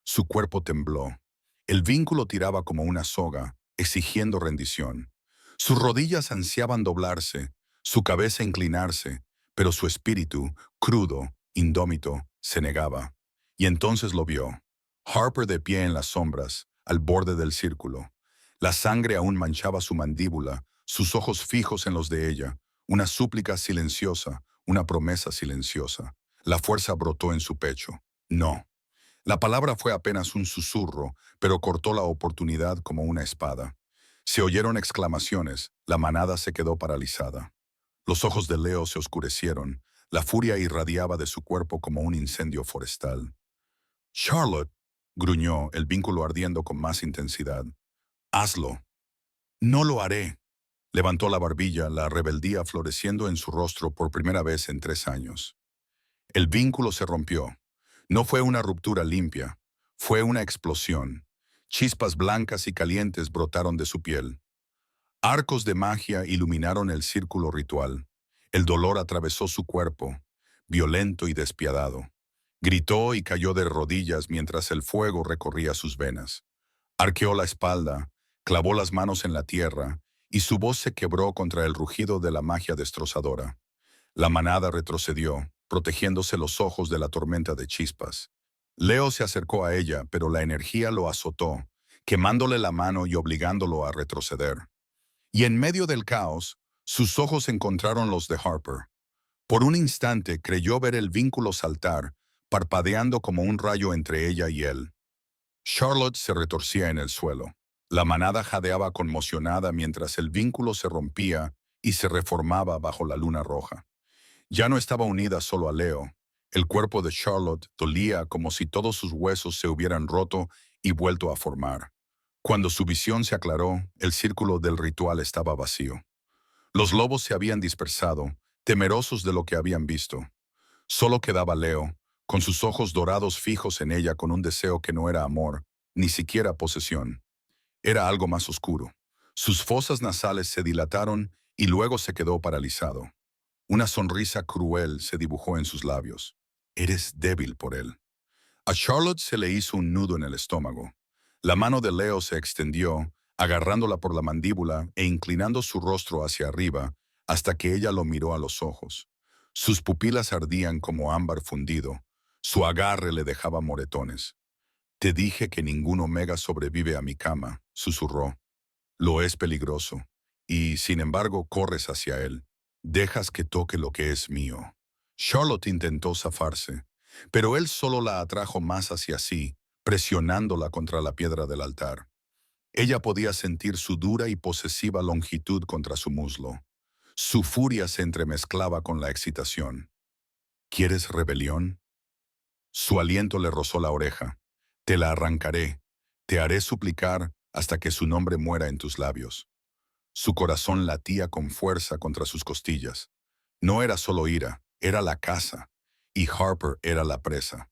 Su cuerpo tembló. El vínculo tiraba como una soga, exigiendo rendición. Sus rodillas ansiaban doblarse, su cabeza inclinarse, pero su espíritu, crudo, indómito, se negaba. Y entonces lo vio. Harper de pie en las sombras, al borde del círculo. La sangre aún manchaba su mandíbula, sus ojos fijos en los de ella, una súplica silenciosa, una promesa silenciosa. La fuerza brotó en su pecho. No. La palabra fue apenas un susurro, pero cortó la oportunidad como una espada. Se oyeron exclamaciones, la manada se quedó paralizada. Los ojos de Leo se oscurecieron, la furia irradiaba de su cuerpo como un incendio forestal. «Charlotte», gruñó, el vínculo ardiendo con más intensidad. «Hazlo». «No lo haré». Levantó la barbilla, la rebeldía floreciendo en su rostro por primera vez en 3 años. El vínculo se rompió. No fue una ruptura limpia, fue una explosión. Chispas blancas y calientes brotaron de su piel. Arcos de magia iluminaron el círculo ritual. El dolor atravesó su cuerpo, violento y despiadado. Gritó y cayó de rodillas mientras el fuego recorría sus venas. Arqueó la espalda, clavó las manos en la tierra, y su voz se quebró contra el rugido de la magia destrozadora. La manada retrocedió, protegiéndose los ojos de la tormenta de chispas. Leo se acercó a ella, pero la energía lo azotó, quemándole la mano y obligándolo a retroceder. Y en medio del caos, sus ojos encontraron los de Harper. Por un instante creyó ver el vínculo saltar, parpadeando como un rayo entre ella y él. Charlotte se retorcía en el suelo. La manada jadeaba conmocionada mientras el vínculo se rompía y se reformaba bajo la luna roja. Ya no estaba unida solo a Leo. El cuerpo de Charlotte dolía como si todos sus huesos se hubieran roto y vuelto a formar. Cuando su visión se aclaró, el círculo del ritual estaba vacío. Los lobos se habían dispersado, temerosos de lo que habían visto. Solo quedaba Leo, con sus ojos dorados fijos en ella con un deseo que no era amor, ni siquiera posesión. Era algo más oscuro. Sus fosas nasales se dilataron y luego se quedó paralizado. Una sonrisa cruel se dibujó en sus labios. «Eres débil por él». A Charlotte se le hizo un nudo en el estómago. La mano de Leo se extendió, agarrándola por la mandíbula e inclinando su rostro hacia arriba hasta que ella lo miró a los ojos. Sus pupilas ardían como ámbar fundido. Su agarre le dejaba moretones. «Te dije que ningún omega sobrevive a mi cama», susurró. «Lo es peligroso. Y, sin embargo, corres hacia él. Dejas que toque lo que es mío». Charlotte intentó zafarse, pero él solo la atrajo más hacia sí, presionándola contra la piedra del altar. Ella podía sentir su dura y posesiva longitud contra su muslo. Su furia se entremezclaba con la excitación. «¿Quieres rebelión?» Su aliento le rozó la oreja. «Te la arrancaré. Te haré suplicar hasta que su nombre muera en tus labios. Su corazón latía con fuerza contra sus costillas. No era solo ira, era la caza, y Harper era la presa.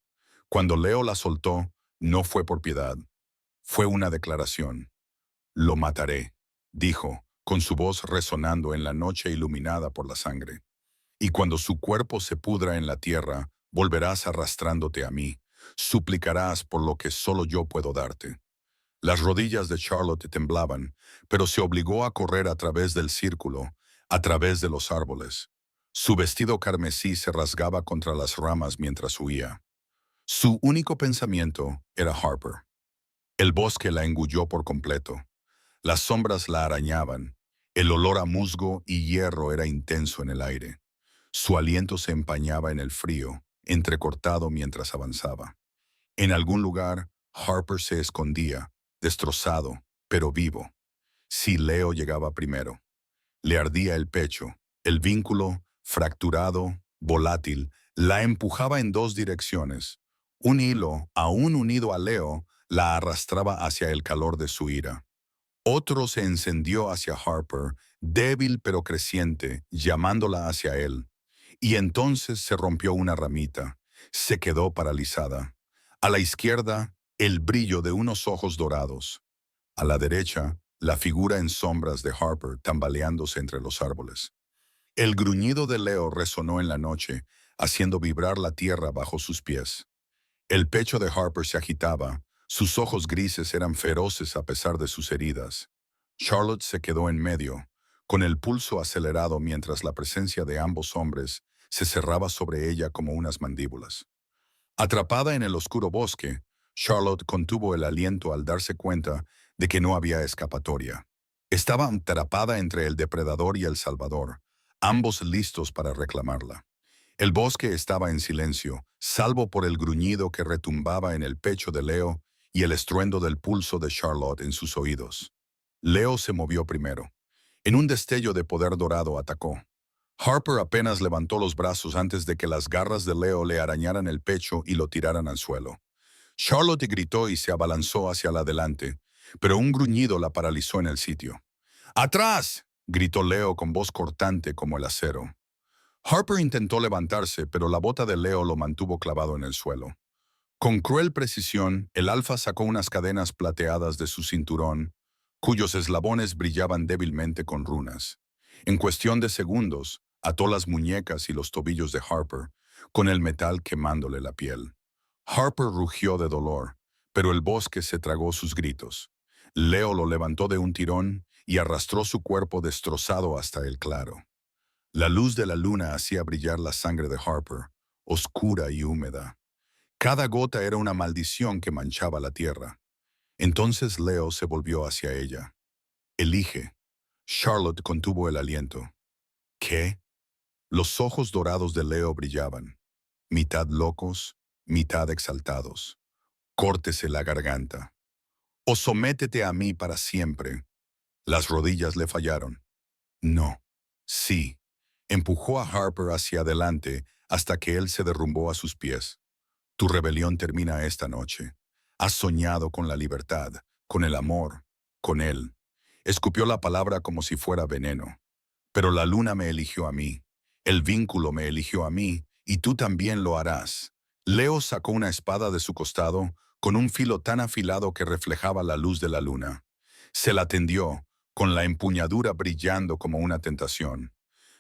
Cuando Leo la soltó, no fue por piedad, fue una declaración. Lo mataré, dijo, con su voz resonando en la noche iluminada por la sangre. Y cuando su cuerpo se pudra en la tierra, volverás arrastrándote a mí, suplicarás por lo que solo yo puedo darte. Las rodillas de Charlotte temblaban, pero se obligó a correr a través del círculo, a través de los árboles. Su vestido carmesí se rasgaba contra las ramas mientras huía. Su único pensamiento era Harper. El bosque la engulló por completo. Las sombras la arañaban. El olor a musgo y hierro era intenso en el aire. Su aliento se empañaba en el frío, entrecortado mientras avanzaba. En algún lugar, Harper se escondía, destrozado, pero vivo. Si Leo llegaba primero. Le ardía el pecho. El vínculo, fracturado, volátil, la empujaba en dos direcciones. Un hilo, aún unido a Leo, la arrastraba hacia el calor de su ira. Otro se encendió hacia Harper, débil pero creciente, llamándola hacia él. Y entonces se rompió una ramita. Se quedó paralizada. A la izquierda, el brillo de unos ojos dorados. A la derecha, la figura en sombras de Harper tambaleándose entre los árboles. El gruñido de Leo resonó en la noche, haciendo vibrar la tierra bajo sus pies. El pecho de Harper se agitaba, sus ojos grises eran feroces a pesar de sus heridas. Charlotte se quedó en medio, con el pulso acelerado mientras la presencia de ambos hombres se cerraba sobre ella como unas mandíbulas. Atrapada en el oscuro bosque, Charlotte contuvo el aliento al darse cuenta de que no había escapatoria. Estaba atrapada entre el depredador y el salvador, ambos listos para reclamarla. El bosque estaba en silencio, salvo por el gruñido que retumbaba en el pecho de Leo y el estruendo del pulso de Charlotte en sus oídos. Leo se movió primero. En un destello de poder dorado atacó. Harper apenas levantó los brazos antes de que las garras de Leo le arañaran el pecho y lo tiraran al suelo. Charlotte gritó y se abalanzó hacia adelante, pero un gruñido la paralizó en el sitio. ¡Atrás!, gritó Leo con voz cortante como el acero. Harper intentó levantarse, pero la bota de Leo lo mantuvo clavado en el suelo. Con cruel precisión, el alfa sacó unas cadenas plateadas de su cinturón, cuyos eslabones brillaban débilmente con runas. En cuestión de segundos, ató las muñecas y los tobillos de Harper, con el metal quemándole la piel. Harper rugió de dolor, pero el bosque se tragó sus gritos. Leo lo levantó de un tirón y arrastró su cuerpo destrozado hasta el claro. La luz de la luna hacía brillar la sangre de Harper, oscura y húmeda. Cada gota era una maldición que manchaba la tierra. Entonces Leo se volvió hacia ella. Elige. Charlotte contuvo el aliento. ¿Qué? Los ojos dorados de Leo brillaban, mitad locos, mitad exaltados. Córtese la garganta. O sométete a mí para siempre. Las rodillas le fallaron. No. Sí. Empujó a Harper hacia adelante hasta que él se derrumbó a sus pies. Tu rebelión termina esta noche. Has soñado con la libertad, con el amor, con él. Escupió la palabra como si fuera veneno. Pero la luna me eligió a mí. El vínculo me eligió a mí, y tú también lo harás. Leo sacó una espada de su costado, con un filo tan afilado que reflejaba la luz de la luna. Se la tendió, con la empuñadura brillando como una tentación.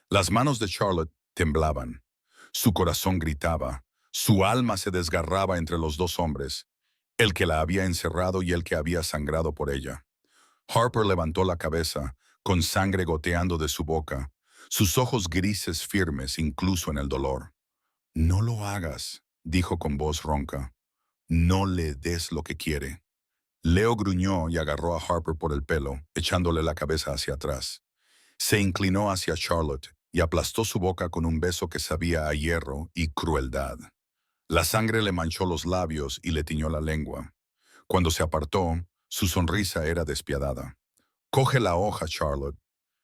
Las manos de Charlotte temblaban. Su corazón gritaba. Su alma se desgarraba entre los dos hombres, el que la había encerrado y el que había sangrado por ella. Harper levantó la cabeza, con sangre goteando de su boca, sus ojos grises firmes incluso en el dolor. No lo hagas, dijo con voz ronca. No le des lo que quiere. Leo gruñó y agarró a Harper por el pelo, echándole la cabeza hacia atrás. Se inclinó hacia Charlotte y aplastó su boca con un beso que sabía a hierro y crueldad. La sangre le manchó los labios y le tiñó la lengua. Cuando se apartó, su sonrisa era despiadada. Coge la hoja, Charlotte.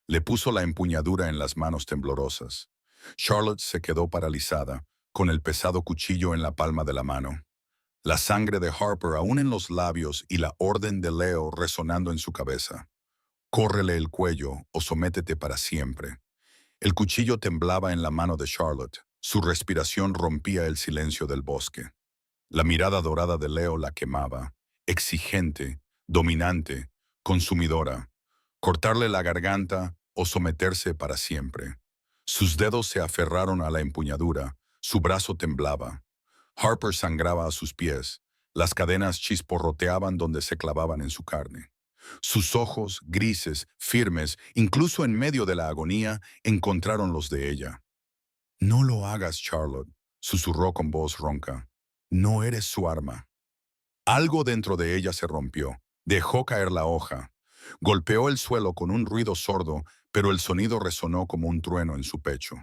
Le puso la empuñadura en las manos temblorosas. Charlotte se quedó paralizada, con el pesado cuchillo en la palma de la mano. la sangre de Harper aún en los labios y la orden de Leo resonando en su cabeza. Córrele el cuello o sométete para siempre. El cuchillo temblaba en la mano de Charlotte. Su respiración rompía el silencio del bosque. La mirada dorada de Leo la quemaba, exigente, dominante, consumidora. Cortarle la garganta o someterse para siempre. Sus dedos se aferraron a la empuñadura, su brazo temblaba. Harper sangraba a sus pies, las cadenas chisporroteaban donde se clavaban en su carne. Sus ojos, grises, firmes, incluso en medio de la agonía, encontraron los de ella. No lo hagas, Charlotte, susurró con voz ronca. No eres su arma. Algo dentro de ella se rompió. Dejó caer la hoja. Golpeó el suelo con un ruido sordo, pero el sonido resonó como un trueno en su pecho.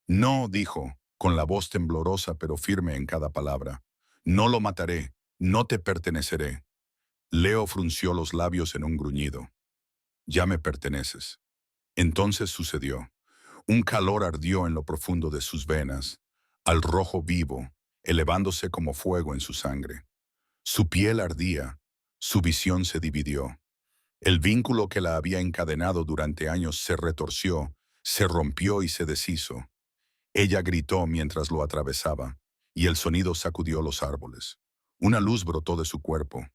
No, dijo, con la voz temblorosa pero firme en cada palabra. No lo mataré, no te perteneceré. Leo frunció los labios en un gruñido. Ya me perteneces. Entonces sucedió. Un calor ardió en lo profundo de sus venas, al rojo vivo, elevándose como fuego en su sangre. Su piel ardía, su visión se dividió. El vínculo que la había encadenado durante años se retorció, se rompió y se deshizo. Ella gritó mientras lo atravesaba, y el sonido sacudió los árboles. Una luz brotó de su cuerpo,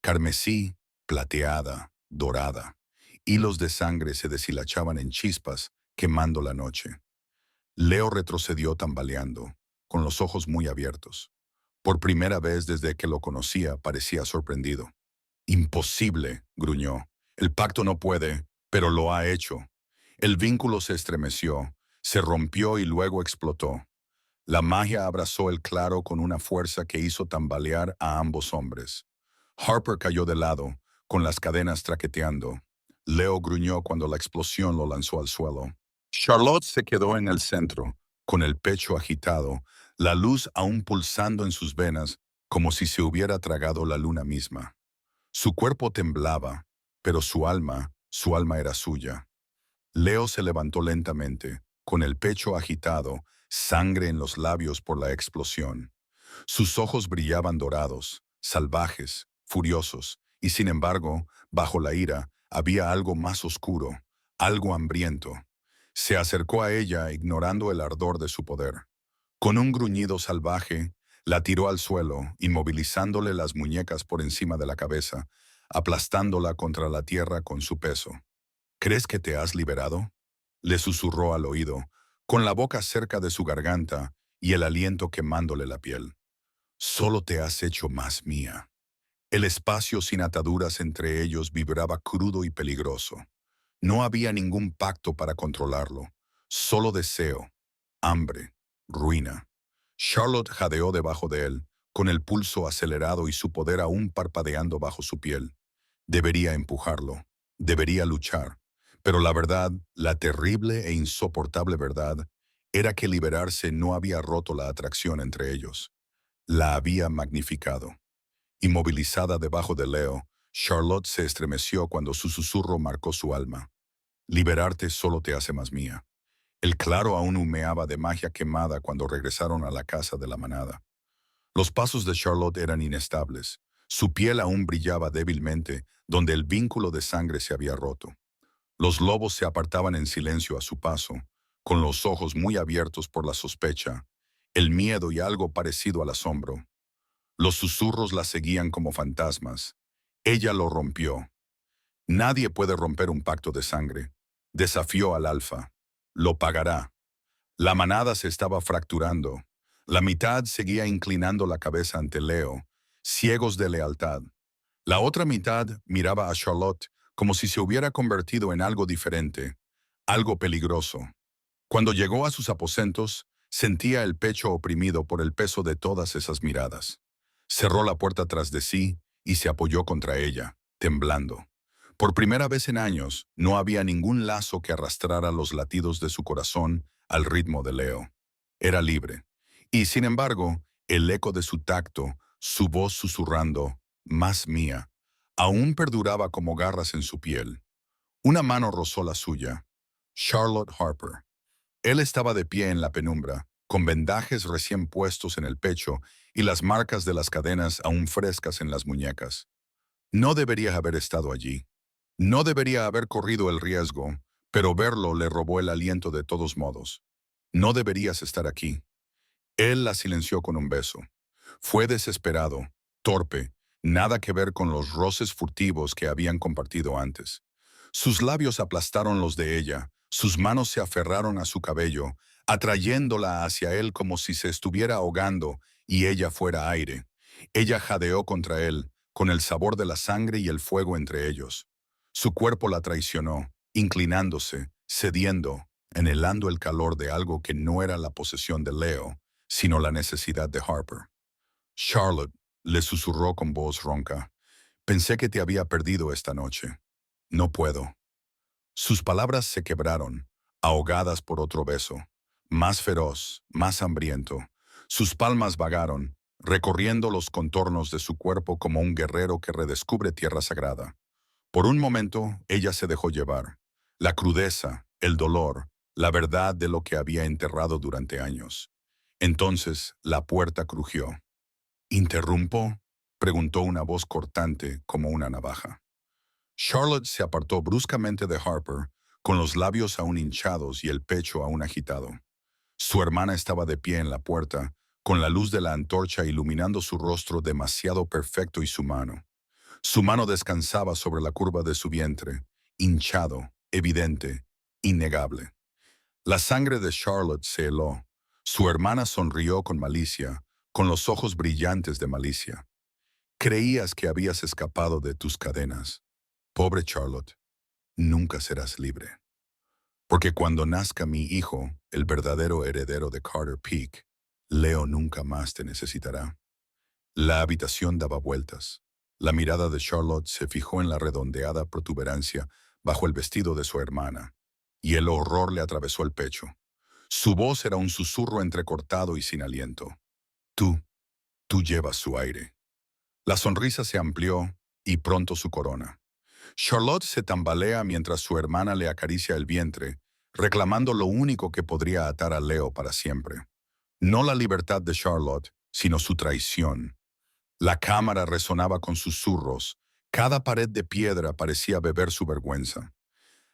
carmesí, plateada, dorada. Hilos de sangre se deshilachaban en chispas, quemando la noche. Leo retrocedió tambaleando, con los ojos muy abiertos. Por primera vez desde que lo conocía, parecía sorprendido. Imposible, gruñó. El pacto no puede, pero lo ha hecho. El vínculo se estremeció, se rompió y luego explotó. La magia abrazó el claro con una fuerza que hizo tambalear a ambos hombres. Harper cayó de lado, con las cadenas traqueteando. Leo gruñó cuando la explosión lo lanzó al suelo. Charlotte se quedó en el centro, con el pecho agitado, la luz aún pulsando en sus venas, como si se hubiera tragado la luna misma. Su cuerpo temblaba, pero su alma era suya. Leo se levantó lentamente, con el pecho agitado, sangre en los labios por la explosión. Sus ojos brillaban dorados, salvajes, furiosos, y sin embargo, bajo la ira, había algo más oscuro, algo hambriento. Se acercó a ella ignorando el ardor de su poder. Con un gruñido salvaje, la tiró al suelo, inmovilizándole las muñecas por encima de la cabeza, aplastándola contra la tierra con su peso. ¿Crees que te has liberado?, le susurró al oído, con la boca cerca de su garganta y el aliento quemándole la piel. Solo te has hecho más mía. El espacio sin ataduras entre ellos vibraba crudo y peligroso. No había ningún pacto para controlarlo, solo deseo, hambre, ruina. Charlotte jadeó debajo de él, con el pulso acelerado y su poder aún parpadeando bajo su piel. Debería empujarlo, debería luchar, pero la verdad, la terrible e insoportable verdad, era que liberarse no había roto la atracción entre ellos, la había magnificado. Inmovilizada debajo de Leo, Charlotte se estremeció cuando su susurro marcó su alma. Liberarte solo te hace más mía. El claro aún humeaba de magia quemada cuando regresaron a la casa de la manada. Los pasos de Charlotte eran inestables. Su piel aún brillaba débilmente, donde el vínculo de sangre se había roto. Los lobos se apartaban en silencio a su paso, con los ojos muy abiertos por la sospecha, el miedo y algo parecido al asombro. Los susurros la seguían como fantasmas. Ella lo rompió. Nadie puede romper un pacto de sangre. Desafió al alfa. Lo pagará. La manada se estaba fracturando. La mitad seguía inclinando la cabeza ante Leo, ciegos de lealtad. La otra mitad miraba a Charlotte como si se hubiera convertido en algo diferente, algo peligroso. Cuando llegó a sus aposentos, sentía el pecho oprimido por el peso de todas esas miradas. Cerró la puerta tras de sí y se apoyó contra ella, temblando. Por primera vez en años, no había ningún lazo que arrastrara los latidos de su corazón al ritmo de Leo. Era libre. Y sin embargo, el eco de su tacto, su voz susurrando, más mía, aún perduraba como garras en su piel. Una mano rozó la suya. Charlotte Harper. Él estaba de pie en la penumbra, con vendajes recién puestos en el pecho y las marcas de las cadenas aún frescas en las muñecas. No debería haber estado allí. No debería haber corrido el riesgo, pero verlo le robó el aliento de todos modos. No deberías estar aquí. Él la silenció con un beso. Fue desesperado, torpe, nada que ver con los roces furtivos que habían compartido antes. Sus labios aplastaron los de ella, sus manos se aferraron a su cabello, atrayéndola hacia él como si se estuviera ahogando y ella fuera aire. Ella jadeó contra él, con el sabor de la sangre y el fuego entre ellos. Su cuerpo la traicionó, inclinándose, cediendo, anhelando el calor de algo que no era la posesión de Leo, sino la necesidad de Harper. Charlotte, le susurró con voz ronca, pensé que te había perdido esta noche. No puedo. Sus palabras se quebraron, ahogadas por otro beso, más feroz, más hambriento. Sus palmas vagaron, recorriendo los contornos de su cuerpo como un guerrero que redescubre tierra sagrada. Por un momento, ella se dejó llevar. La crudeza, el dolor, la verdad de lo que había enterrado durante años. Entonces, la puerta crujió. ¿Interrumpo?, preguntó una voz cortante como una navaja. Charlotte se apartó bruscamente de Harper, con los labios aún hinchados y el pecho aún agitado. Su hermana estaba de pie en la puerta, con la luz de la antorcha iluminando su rostro demasiado perfecto y su mano. Su mano descansaba sobre la curva de su vientre, hinchado, evidente, innegable. La sangre de Charlotte se heló. Su hermana sonrió con malicia, con los ojos brillantes de malicia. Creías que habías escapado de tus cadenas. Pobre Charlotte, nunca serás libre. Porque cuando nazca mi hijo, el verdadero heredero de Carter Peak, Leo nunca más te necesitará. La habitación daba vueltas. La mirada de Charlotte se fijó en la redondeada protuberancia bajo el vestido de su hermana, y el horror le atravesó el pecho. Su voz era un susurro entrecortado y sin aliento. Tú, tú llevas su aire. La sonrisa se amplió y pronto su corona. Charlotte se tambalea mientras su hermana le acaricia el vientre, reclamando lo único que podría atar a Leo para siempre. No la libertad de Charlotte, sino su traición. La cámara resonaba con susurros. Cada pared de piedra parecía beber su vergüenza.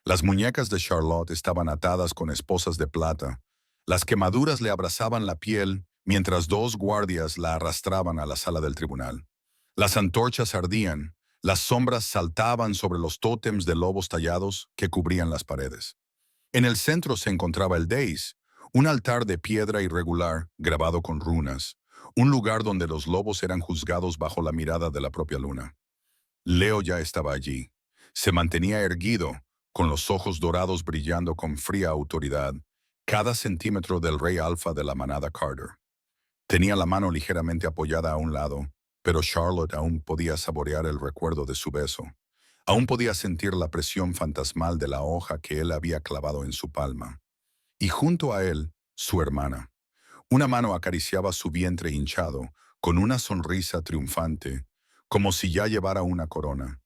Las muñecas de Charlotte estaban atadas con esposas de plata. Las quemaduras le abrazaban la piel, mientras dos guardias la arrastraban a la sala del tribunal. Las antorchas ardían, las sombras saltaban sobre los tótems de lobos tallados que cubrían las paredes. En el centro se encontraba el dais, un altar de piedra irregular grabado con runas, un lugar donde los lobos eran juzgados bajo la mirada de la propia luna. Leo ya estaba allí. Se mantenía erguido, con los ojos dorados brillando con fría autoridad, cada centímetro del rey alfa de la manada Carter. Tenía la mano ligeramente apoyada a un lado, pero Charlotte aún podía saborear el recuerdo de su beso. Aún podía sentir la presión fantasmal de la hoja que él había clavado en su palma. Y junto a él, su hermana. Una mano acariciaba su vientre hinchado, con una sonrisa triunfante, como si ya llevara una corona.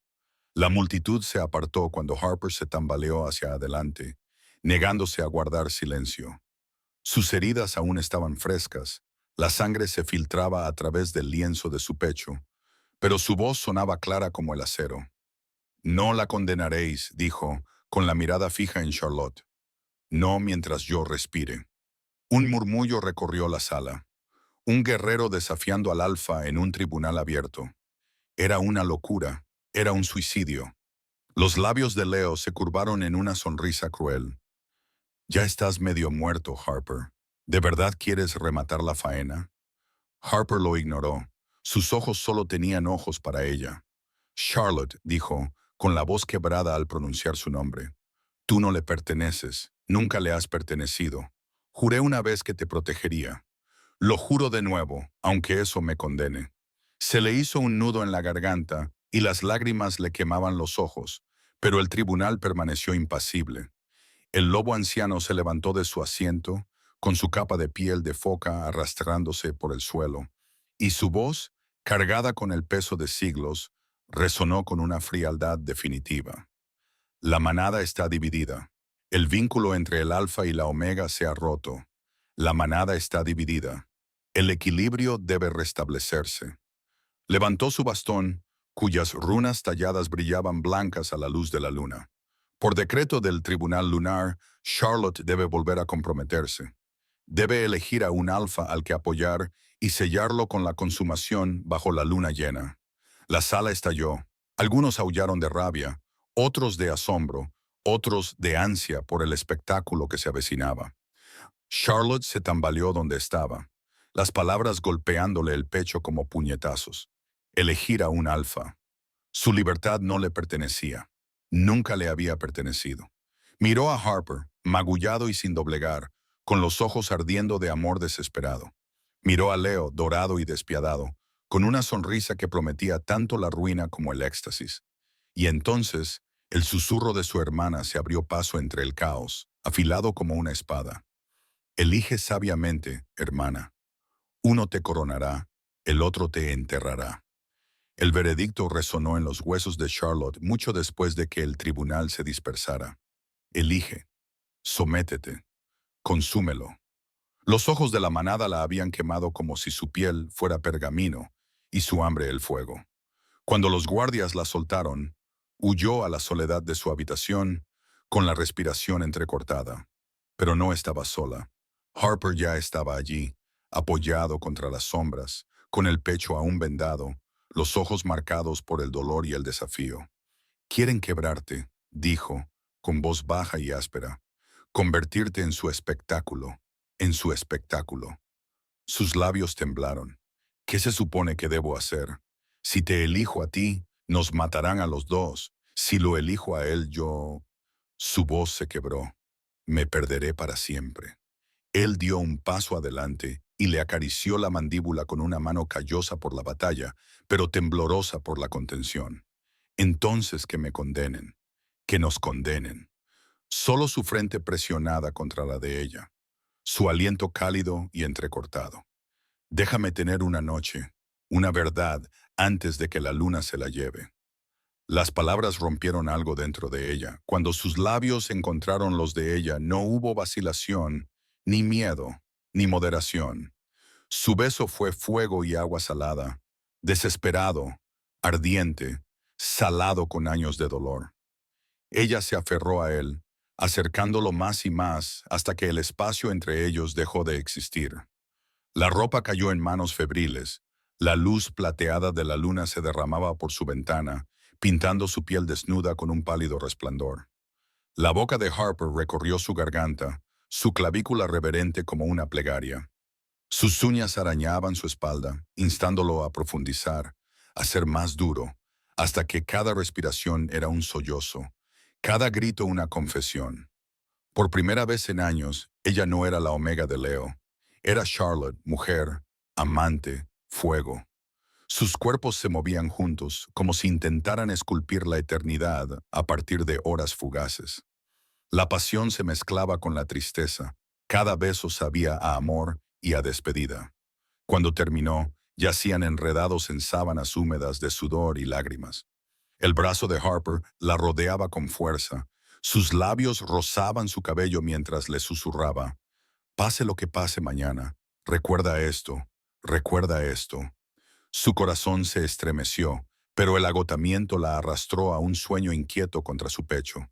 La multitud se apartó cuando Harper se tambaleó hacia adelante, negándose a guardar silencio. Sus heridas aún estaban frescas, la sangre se filtraba a través del lienzo de su pecho, pero su voz sonaba clara como el acero. No la condenaréis, dijo, con la mirada fija en Charlotte. No mientras yo respire. Un murmullo recorrió la sala. Un guerrero desafiando al alfa en un tribunal abierto. Era una locura, era un suicidio. Los labios de Leo se curvaron en una sonrisa cruel. Ya estás medio muerto, Harper. ¿De verdad quieres rematar la faena? Harper lo ignoró. Sus ojos solo tenían ojos para ella. Charlotte, dijo, con la voz quebrada al pronunciar su nombre. Tú no le perteneces, nunca le has pertenecido. Juré una vez que te protegería. Lo juro de nuevo, aunque eso me condene. Se le hizo un nudo en la garganta y las lágrimas le quemaban los ojos, pero el tribunal permaneció impasible. El lobo anciano se levantó de su asiento, con su capa de piel de foca arrastrándose por el suelo, y su voz, cargada con el peso de siglos, resonó con una frialdad definitiva. La manada está dividida. El vínculo entre el alfa y la omega se ha roto. La manada está dividida. El equilibrio debe restablecerse. Levantó su bastón, cuyas runas talladas brillaban blancas a la luz de la luna. Por decreto del Tribunal Lunar, Charlotte debe volver a comprometerse. Debe elegir a un alfa al que apoyar y sellarlo con la consumación bajo la luna llena. La sala estalló. Algunos aullaron de rabia, otros de asombro, otros de ansia por el espectáculo que se avecinaba. Charlotte se tambaleó donde estaba, las palabras golpeándole el pecho como puñetazos. Elegir a un alfa. Su libertad no le pertenecía. Nunca le había pertenecido. Miró a Harper, magullado y sin doblegar, con los ojos ardiendo de amor desesperado. Miró a Leo, dorado y despiadado, con una sonrisa que prometía tanto la ruina como el éxtasis. Y entonces, el susurro de su hermana se abrió paso entre el caos, afilado como una espada. Elige sabiamente, hermana. Uno te coronará, el otro te enterrará. El veredicto resonó en los huesos de Charlotte mucho después de que el tribunal se dispersara. Elige, sométete, consúmelo. Los ojos de la manada la habían quemado como si su piel fuera pergamino y su hambre el fuego. Cuando los guardias la soltaron, huyó a la soledad de su habitación con la respiración entrecortada. Pero no estaba sola. Harper ya estaba allí, apoyado contra las sombras, con el pecho aún vendado, los ojos marcados por el dolor y el desafío. Quieren quebrarte, dijo, con voz baja y áspera, convertirte en su espectáculo, en su espectáculo. Sus labios temblaron. ¿Qué se supone que debo hacer? Si te elijo a ti, nos matarán a los dos. Si lo elijo a él, yo... Su voz se quebró. Me perderé para siempre. Él dio un paso adelante y le acarició la mandíbula con una mano callosa por la batalla, pero temblorosa por la contención. Entonces que me condenen, que nos condenen. Solo su frente presionada contra la de ella, su aliento cálido y entrecortado. Déjame tener una noche, una verdad, antes de que la luna se la lleve. Las palabras rompieron algo dentro de ella. Cuando sus labios encontraron los de ella, no hubo vacilación, ni miedo, ni moderación. Su beso fue fuego y agua salada, desesperado, ardiente, salado con años de dolor. Ella se aferró a él, acercándolo más y más hasta que el espacio entre ellos dejó de existir. La ropa cayó en manos febriles, la luz plateada de la luna se derramaba por su ventana, pintando su piel desnuda con un pálido resplandor. La boca de Harper recorrió su garganta, su clavícula reverente como una plegaria. Sus uñas arañaban su espalda, instándolo a profundizar, a ser más duro, hasta que cada respiración era un sollozo, cada grito una confesión. Por primera vez en años, ella no era la Omega de Leo. Era Charlotte, mujer, amante, fuego. Sus cuerpos se movían juntos, como si intentaran esculpir la eternidad a partir de horas fugaces. La pasión se mezclaba con la tristeza. Cada beso sabía a amor y a despedida. Cuando terminó, yacían enredados en sábanas húmedas de sudor y lágrimas. El brazo de Harper la rodeaba con fuerza. Sus labios rozaban su cabello mientras le susurraba. Pase lo que pase mañana, recuerda esto, recuerda esto. Su corazón se estremeció, pero el agotamiento la arrastró a un sueño inquieto contra su pecho.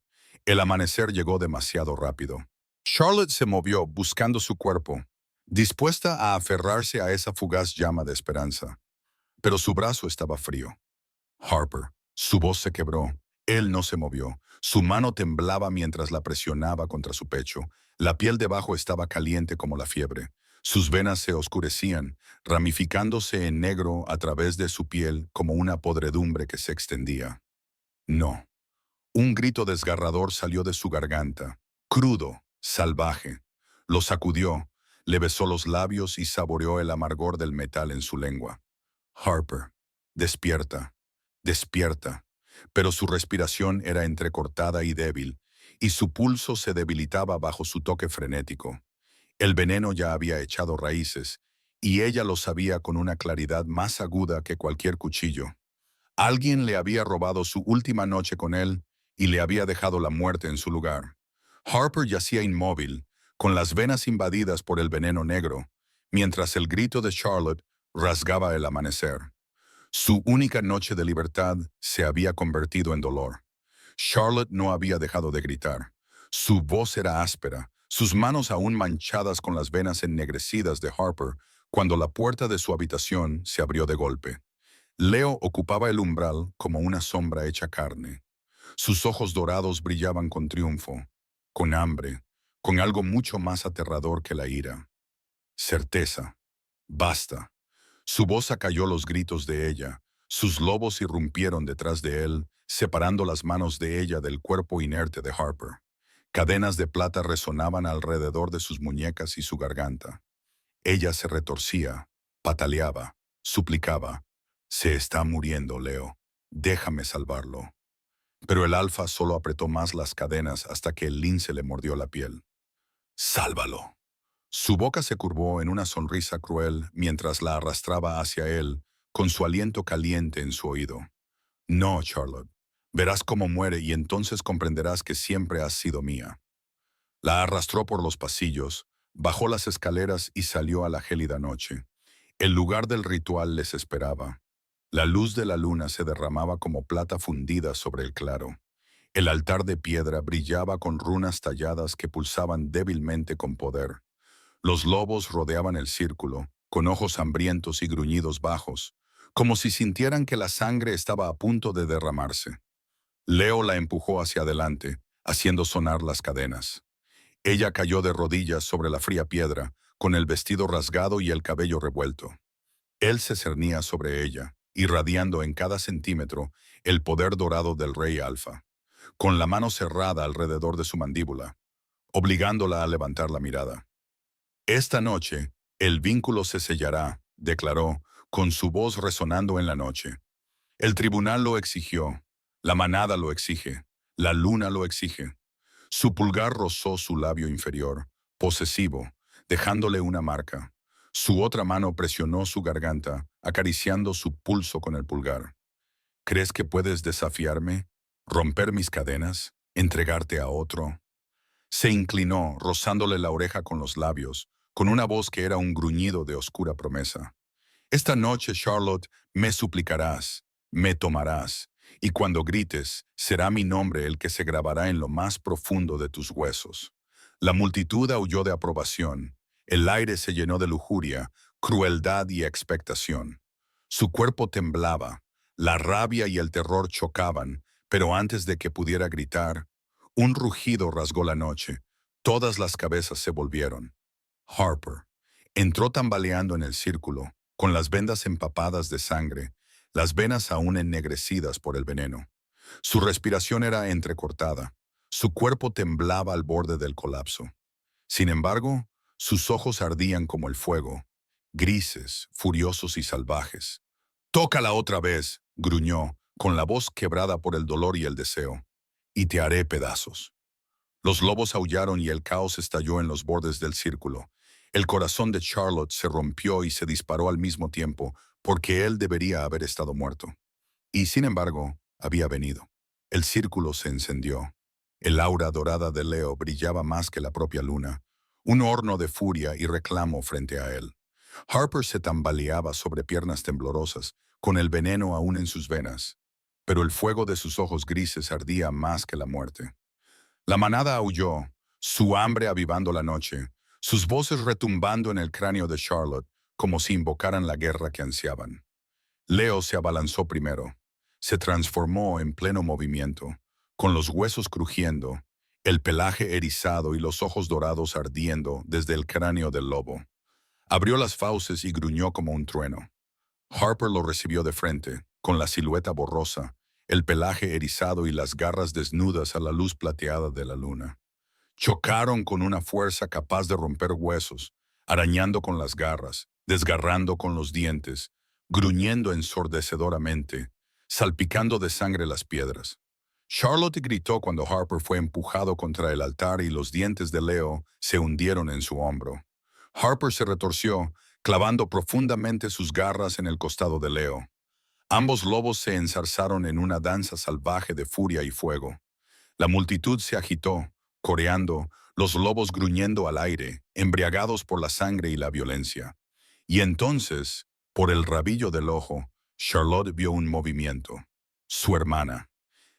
El amanecer llegó demasiado rápido. Charlotte se movió buscando su cuerpo, dispuesta a aferrarse a esa fugaz llama de esperanza. Pero su brazo estaba frío. Harper, su voz se quebró. Él no se movió. Su mano temblaba mientras la presionaba contra su pecho. La piel debajo estaba caliente como la fiebre. Sus venas se oscurecían, ramificándose en negro a través de su piel como una podredumbre que se extendía. No. Un grito desgarrador salió de su garganta, crudo, salvaje. Lo sacudió, le besó los labios y saboreó el amargor del metal en su lengua. Harper, despierta, despierta. Pero su respiración era entrecortada y débil, y su pulso se debilitaba bajo su toque frenético. El veneno ya había echado raíces, y ella lo sabía con una claridad más aguda que cualquier cuchillo. Alguien le había robado su última noche con él y le había dejado la muerte en su lugar. Harper yacía inmóvil, con las venas invadidas por el veneno negro, mientras el grito de Charlotte rasgaba el amanecer. Su única noche de libertad se había convertido en dolor. Charlotte no había dejado de gritar. Su voz era áspera, sus manos aún manchadas con las venas ennegrecidas de Harper, cuando la puerta de su habitación se abrió de golpe. Leo ocupaba el umbral como una sombra hecha carne. Sus ojos dorados brillaban con triunfo, con hambre, con algo mucho más aterrador que la ira. Certeza. Basta. Su voz acalló los gritos de ella. Sus lobos irrumpieron detrás de él, separando las manos de ella del cuerpo inerte de Harper. Cadenas de plata resonaban alrededor de sus muñecas y su garganta. Ella se retorcía, pataleaba, suplicaba. Se está muriendo, Leo. Déjame salvarlo. Pero el alfa solo apretó más las cadenas hasta que el lince le mordió la piel. Sálvalo. Su boca se curvó en una sonrisa cruel mientras la arrastraba hacia él, con su aliento caliente en su oído. No, Charlotte. Verás cómo muere y entonces comprenderás que siempre has sido mía. La arrastró por los pasillos, bajó las escaleras y salió a la gélida noche. El lugar del ritual les esperaba. La luz de la luna se derramaba como plata fundida sobre el claro. El altar de piedra brillaba con runas talladas que pulsaban débilmente con poder. Los lobos rodeaban el círculo, con ojos hambrientos y gruñidos bajos, como si sintieran que la sangre estaba a punto de derramarse. Leo la empujó hacia adelante, haciendo sonar las cadenas. Ella cayó de rodillas sobre la fría piedra, con el vestido rasgado y el cabello revuelto. Él se cernía sobre ella, irradiando en cada centímetro el poder dorado del rey Alfa, con la mano cerrada alrededor de su mandíbula, obligándola a levantar la mirada. Esta noche, el vínculo se sellará, declaró, con su voz resonando en la noche. El tribunal lo exigió, la manada lo exige, la luna lo exige. Su pulgar rozó su labio inferior, posesivo, dejándole una marca. Su otra mano presionó su garganta, acariciando su pulso con el pulgar. ¿Crees que puedes desafiarme? ¿Romper mis cadenas? ¿Entregarte a otro? Se inclinó, rozándole la oreja con los labios, con una voz que era un gruñido de oscura promesa. Esta noche, Charlotte, me suplicarás, me tomarás, y cuando grites, será mi nombre el que se grabará en lo más profundo de tus huesos. La multitud aulló de aprobación. El aire se llenó de lujuria, crueldad y expectación. Su cuerpo temblaba, la rabia y el terror chocaban, pero antes de que pudiera gritar, un rugido rasgó la noche. Todas las cabezas se volvieron. Harper entró tambaleando en el círculo, con las vendas empapadas de sangre, las venas aún ennegrecidas por el veneno. Su respiración era entrecortada, su cuerpo temblaba al borde del colapso. Sin embargo, sus ojos ardían como el fuego, grises, furiosos y salvajes. «Tócala otra vez», gruñó, con la voz quebrada por el dolor y el deseo, «y te haré pedazos». Los lobos aullaron y el caos estalló en los bordes del círculo. El corazón de Charlotte se rompió y se disparó al mismo tiempo, porque él debería haber estado muerto. Y sin embargo, había venido. El círculo se encendió. El aura dorada de Leo brillaba más que la propia luna, un horno de furia y reclamo frente a él. Harper se tambaleaba sobre piernas temblorosas, con el veneno aún en sus venas, pero el fuego de sus ojos grises ardía más que la muerte. La manada aulló, su hambre avivando la noche, sus voces retumbando en el cráneo de Charlotte, como si invocaran la guerra que ansiaban. Leo se abalanzó primero. Se transformó en pleno movimiento, con los huesos crujiendo, el pelaje erizado y los ojos dorados ardiendo desde el cráneo del lobo. Abrió las fauces y gruñó como un trueno. Harper lo recibió de frente, con la silueta borrosa, el pelaje erizado y las garras desnudas a la luz plateada de la luna. Chocaron con una fuerza capaz de romper huesos, arañando con las garras, desgarrando con los dientes, gruñendo ensordecedoramente, salpicando de sangre las piedras. Charlotte gritó cuando Harper fue empujado contra el altar y los dientes de Leo se hundieron en su hombro. Harper se retorció, clavando profundamente sus garras en el costado de Leo. Ambos lobos se enzarzaron en una danza salvaje de furia y fuego. La multitud se agitó, coreando, los lobos gruñendo al aire, embriagados por la sangre y la violencia. Y entonces, por el rabillo del ojo, Charlotte vio un movimiento. Su hermana.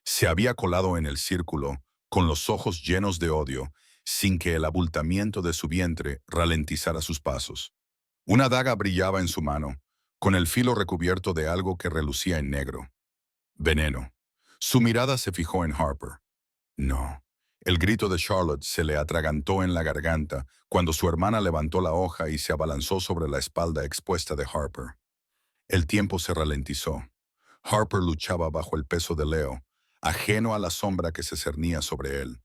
Se había colado en el círculo, con los ojos llenos de odio, sin que el abultamiento de su vientre ralentizara sus pasos. Una daga brillaba en su mano, con el filo recubierto de algo que relucía en negro. Veneno. Su mirada se fijó en Harper. No. El grito de Charlotte se le atragantó en la garganta cuando su hermana levantó la hoja y se abalanzó sobre la espalda expuesta de Harper. El tiempo se ralentizó. Harper luchaba bajo el peso de Leo, ajeno a la sombra que se cernía sobre él.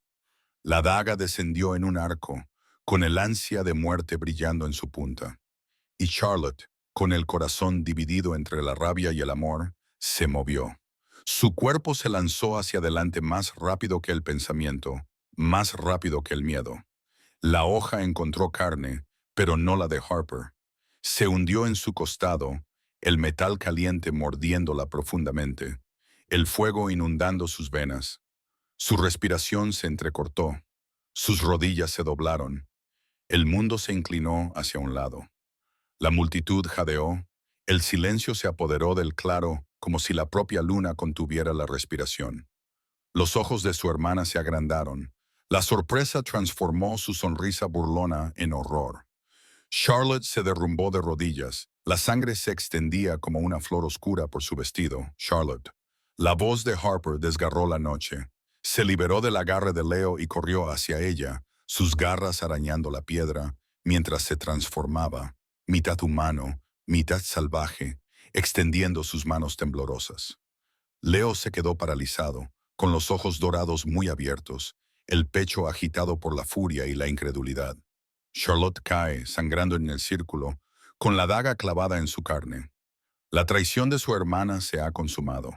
La daga descendió en un arco, con el ansia de muerte brillando en su punta. Y Charlotte, con el corazón dividido entre la rabia y el amor, se movió. Su cuerpo se lanzó hacia adelante más rápido que el pensamiento, más rápido que el miedo. La hoja encontró carne, pero no la de Harper. Se hundió en su costado, el metal caliente mordiéndola profundamente, el fuego inundando sus venas. Su respiración se entrecortó, sus rodillas se doblaron, el mundo se inclinó hacia un lado. La multitud jadeó, el silencio se apoderó del claro como si la propia luna contuviera la respiración. Los ojos de su hermana se agrandaron. La sorpresa transformó su sonrisa burlona en horror. Charlotte se derrumbó de rodillas. La sangre se extendía como una flor oscura por su vestido. Charlotte. La voz de Harper desgarró la noche. Se liberó del agarre de Leo y corrió hacia ella, sus garras arañando la piedra, mientras se transformaba, mitad humano, mitad salvaje, extendiendo sus manos temblorosas. Leo se quedó paralizado, con los ojos dorados muy abiertos, el pecho agitado por la furia y la incredulidad. Charlotte cae, sangrando en el círculo, con la daga clavada en su carne. La traición de su hermana se ha consumado.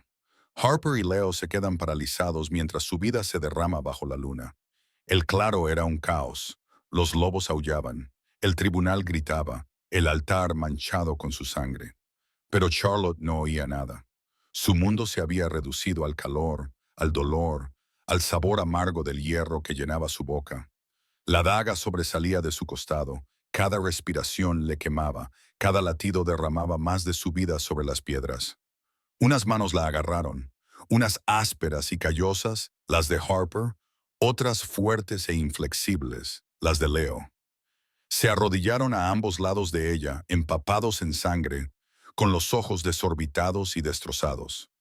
Harper y Leo se quedan paralizados mientras su vida se derrama bajo la luna. El claro era un caos. Los lobos aullaban. El tribunal gritaba, el altar manchado con su sangre. Pero Charlotte no oía nada. Su mundo se había reducido al calor, al dolor, al sabor amargo del hierro que llenaba su boca. La daga sobresalía de su costado, cada respiración le quemaba, cada latido derramaba más de su vida sobre las piedras. Unas manos la agarraron, unas ásperas y callosas, las de Harper, otras fuertes e inflexibles, las de Leo. Se arrodillaron a ambos lados de ella, empapados en sangre, con los ojos desorbitados y destrozados.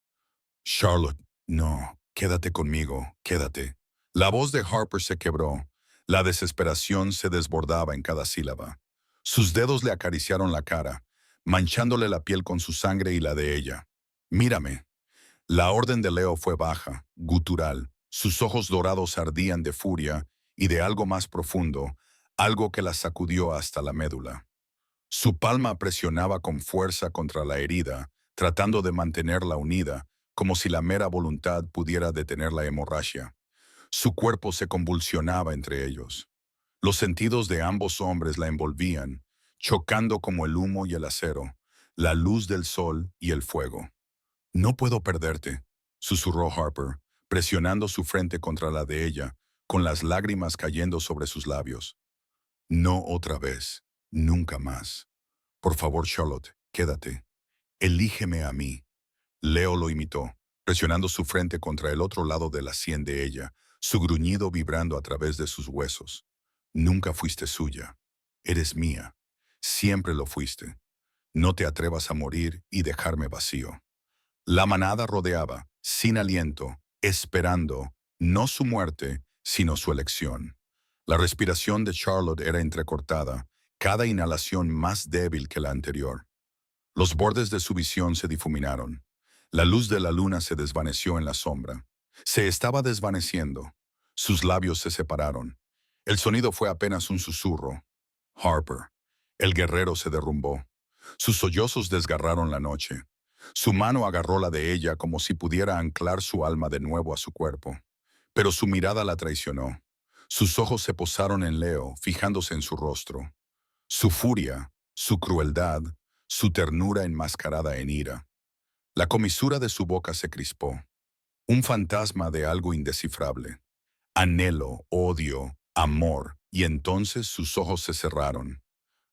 Charlotte, no, quédate conmigo, quédate. La voz de Harper se quebró. La desesperación se desbordaba en cada sílaba. Sus dedos le acariciaron la cara, manchándole la piel con su sangre y la de ella. Mírame. La orden de Leo fue baja, gutural. Sus ojos dorados ardían de furia y de algo más profundo, algo que la sacudió hasta la médula. Su palma presionaba con fuerza contra la herida, tratando de mantenerla unida, como si la mera voluntad pudiera detener la hemorragia. Su cuerpo se convulsionaba entre ellos. Los sentidos de ambos hombres la envolvían, chocando como el humo y el acero, la luz del sol y el fuego. No puedo perderte, susurró Harper, presionando su frente contra la de ella, con las lágrimas cayendo sobre sus labios. No otra vez, nunca más. Por favor, Charlotte, quédate. Elígeme a mí. Leo lo imitó, presionando su frente contra el otro lado de la sien de ella, su gruñido vibrando a través de sus huesos. Nunca fuiste suya. Eres mía. Siempre lo fuiste. No te atrevas a morir y dejarme vacío. La manada rodeaba, sin aliento, esperando, no su muerte, sino su elección. La respiración de Charlotte era entrecortada, cada inhalación más débil que la anterior. Los bordes de su visión se difuminaron. La luz de la luna se desvaneció en la sombra. Se estaba desvaneciendo. Sus labios se separaron. El sonido fue apenas un susurro. Harper. El guerrero se derrumbó. Sus sollozos desgarraron la noche. Su mano agarró la de ella como si pudiera anclar su alma de nuevo a su cuerpo. Pero su mirada la traicionó. Sus ojos se posaron en Leo, fijándose en su rostro. Su furia, su crueldad, su ternura enmascarada en ira. La comisura de su boca se crispó. Un fantasma de algo indescifrable. Anhelo, odio, amor, y entonces sus ojos se cerraron.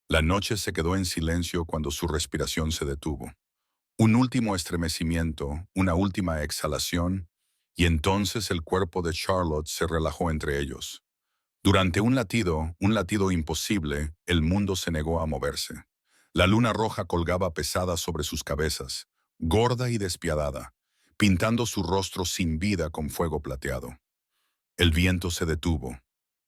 La noche se quedó en silencio cuando su respiración se detuvo. Un último estremecimiento, una última exhalación, y entonces el cuerpo de Charlotte se relajó entre ellos. Durante un latido imposible, el mundo se negó a moverse. La luna roja colgaba pesada sobre sus cabezas, gorda y despiadada, pintando su rostro sin vida con fuego plateado. El viento se detuvo.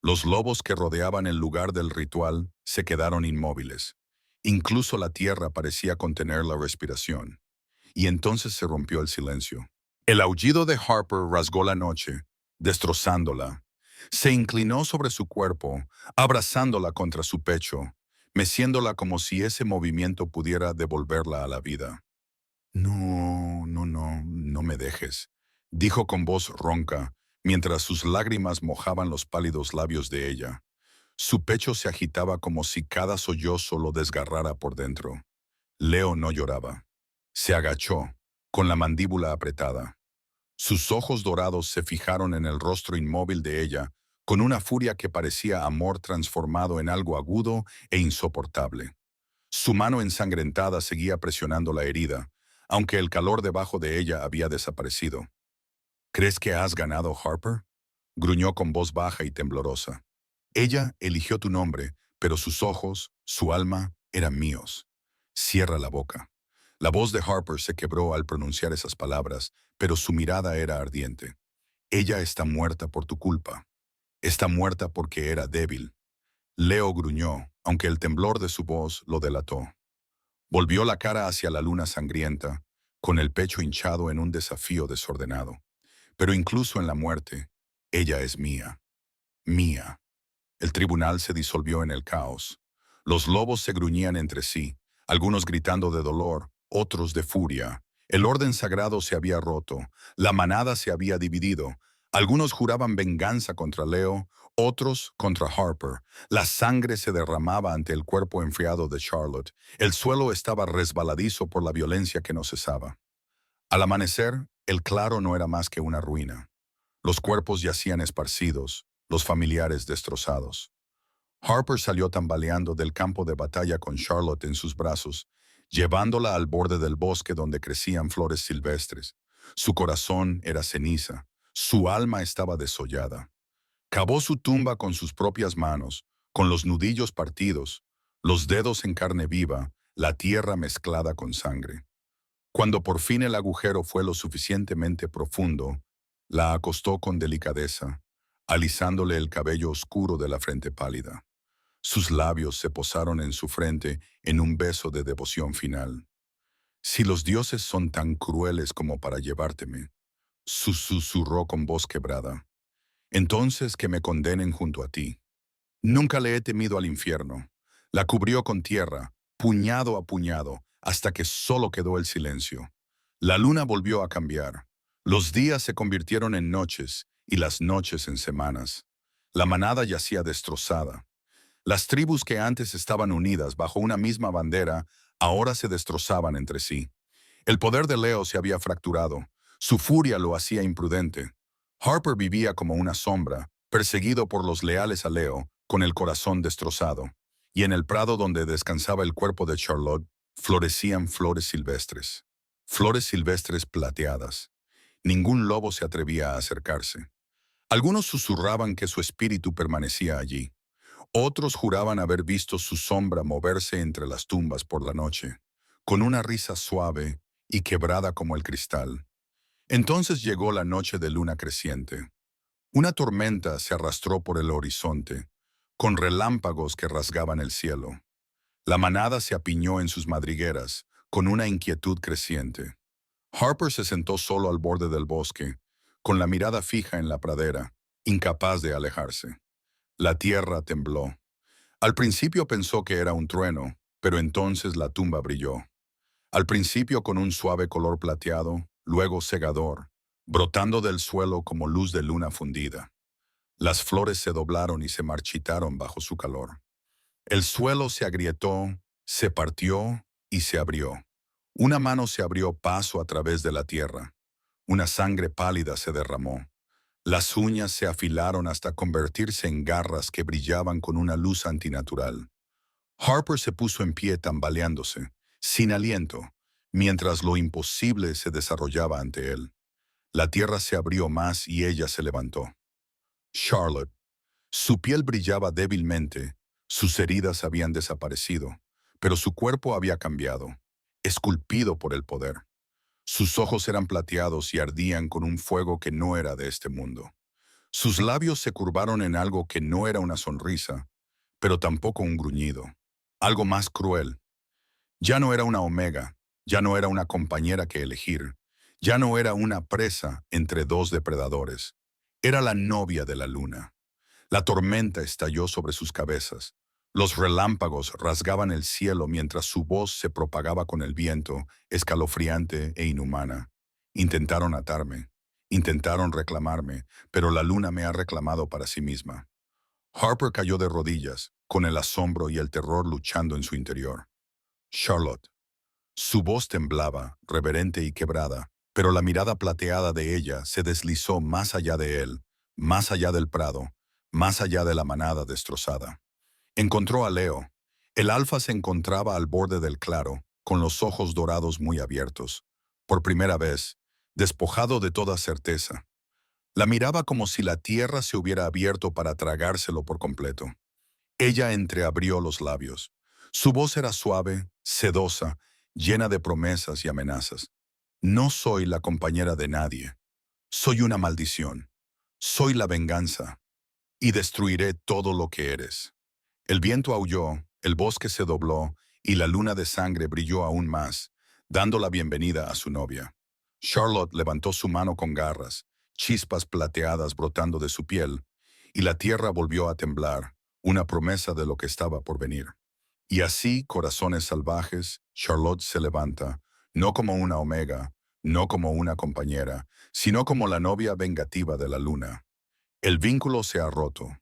Los lobos que rodeaban el lugar del ritual se quedaron inmóviles. Incluso la tierra parecía contener la respiración. Y entonces se rompió el silencio. El aullido de Harper rasgó la noche, destrozándola. Se inclinó sobre su cuerpo, abrazándola contra su pecho, meciéndola como si ese movimiento pudiera devolverla a la vida. No, no, no, no me dejes, dijo con voz ronca, mientras sus lágrimas mojaban los pálidos labios de ella. Su pecho se agitaba como si cada sollozo lo desgarrara por dentro. Leo no lloraba. Se agachó, con la mandíbula apretada. Sus ojos dorados se fijaron en el rostro inmóvil de ella, con una furia que parecía amor transformado en algo agudo e insoportable. Su mano ensangrentada seguía presionando la herida, aunque el calor debajo de ella había desaparecido. ¿Crees que has ganado, Harper? Gruñó con voz baja y temblorosa. Ella eligió tu nombre, pero sus ojos, su alma, eran míos. Cierra la boca. La voz de Harper se quebró al pronunciar esas palabras, pero su mirada era ardiente. Ella está muerta por tu culpa. Está muerta porque era débil. Leo gruñó, aunque el temblor de su voz lo delató. Volvió la cara hacia la luna sangrienta, con el pecho hinchado en un desafío desordenado. Pero incluso en la muerte, ella es mía. Mía. El tribunal se disolvió en el caos. Los lobos se gruñían entre sí, algunos gritando de dolor, otros de furia. El orden sagrado se había roto, la manada se había dividido. Algunos juraban venganza contra Leo, otros contra Harper. La sangre se derramaba ante el cuerpo enfriado de Charlotte. El suelo estaba resbaladizo por la violencia que no cesaba. Al amanecer, el claro no era más que una ruina. Los cuerpos yacían esparcidos, los familiares destrozados. Harper salió tambaleando del campo de batalla con Charlotte en sus brazos, llevándola al borde del bosque donde crecían flores silvestres. Su corazón era ceniza, su alma estaba desollada. Cavó su tumba con sus propias manos, con los nudillos partidos, los dedos en carne viva, la tierra mezclada con sangre. Cuando por fin el agujero fue lo suficientemente profundo, la acostó con delicadeza, alisándole el cabello oscuro de la frente pálida. Sus labios se posaron en su frente en un beso de devoción final. Si los dioses son tan crueles como para llevárteme, susurró con voz quebrada, entonces que me condenen junto a ti. Nunca le he temido al infierno. La cubrió con tierra, puñado a puñado, hasta que solo quedó el silencio. La luna volvió a cambiar. Los días se convirtieron en noches y las noches en semanas. La manada yacía destrozada. Las tribus que antes estaban unidas bajo una misma bandera ahora se destrozaban entre sí. El poder de Leo se había fracturado. Su furia lo hacía imprudente. Harper vivía como una sombra, perseguido por los leales a Leo, con el corazón destrozado. Y en el prado donde descansaba el cuerpo de Charlotte, florecían flores silvestres plateadas. Ningún lobo se atrevía a acercarse. Algunos susurraban que su espíritu permanecía allí. Otros juraban haber visto su sombra moverse entre las tumbas por la noche, con una risa suave y quebrada como el cristal. Entonces llegó la noche de luna creciente. Una tormenta se arrastró por el horizonte, con relámpagos que rasgaban el cielo. La manada se apiñó en sus madrigueras, con una inquietud creciente. Harper se sentó solo al borde del bosque, con la mirada fija en la pradera, incapaz de alejarse. La tierra tembló. Al principio pensó que era un trueno, pero entonces la tumba brilló. Al principio con un suave color plateado, luego cegador, brotando del suelo como luz de luna fundida. Las flores se doblaron y se marchitaron bajo su calor. El suelo se agrietó, se partió y se abrió. Una mano se abrió paso a través de la tierra. Una sangre pálida se derramó. Las uñas se afilaron hasta convertirse en garras que brillaban con una luz antinatural. Harper se puso en pie tambaleándose, sin aliento, mientras lo imposible se desarrollaba ante él. La tierra se abrió más y ella se levantó. Charlotte. Su piel brillaba débilmente, sus heridas habían desaparecido, pero su cuerpo había cambiado, esculpido por el poder. Sus ojos eran plateados y ardían con un fuego que no era de este mundo. Sus labios se curvaron en algo que no era una sonrisa, pero tampoco un gruñido. Algo más cruel. Ya no era una omega, ya no era una compañera que elegir, ya no era una presa entre dos depredadores. Era la novia de la luna. La tormenta estalló sobre sus cabezas. Los relámpagos rasgaban el cielo mientras su voz se propagaba con el viento, escalofriante e inhumana. Intentaron atarme, intentaron reclamarme, pero la luna me ha reclamado para sí misma. Harper cayó de rodillas, con el asombro y el terror luchando en su interior. Charlotte. Su voz temblaba, reverente y quebrada, pero la mirada plateada de ella se deslizó más allá de él, más allá del prado, más allá de la manada destrozada. Encontró a Leo. El alfa se encontraba al borde del claro, con los ojos dorados muy abiertos. Por primera vez, despojado de toda certeza. La miraba como si la tierra se hubiera abierto para tragárselo por completo. Ella entreabrió los labios. Su voz era suave, sedosa, llena de promesas y amenazas. No soy la compañera de nadie. Soy una maldición. Soy la venganza. Y destruiré todo lo que eres. El viento aulló, el bosque se dobló, y la luna de sangre brilló aún más, dando la bienvenida a su novia. Charlotte levantó su mano con garras, chispas plateadas brotando de su piel, y la tierra volvió a temblar, una promesa de lo que estaba por venir. Y así, corazones salvajes, Charlotte se levanta, no como una omega, no como una compañera, sino como la novia vengativa de la luna. El vínculo se ha roto.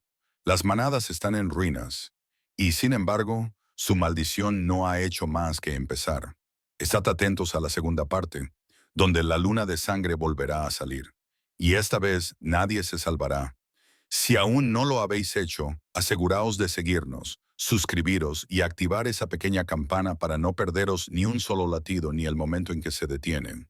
Las manadas están en ruinas. Y sin embargo, su maldición no ha hecho más que empezar. Estad atentos a la segunda parte, donde la luna de sangre volverá a salir. Y esta vez nadie se salvará. Si aún no lo habéis hecho, aseguraos de seguirnos, suscribiros y activar esa pequeña campana para no perderos ni un solo latido ni el momento en que se detienen.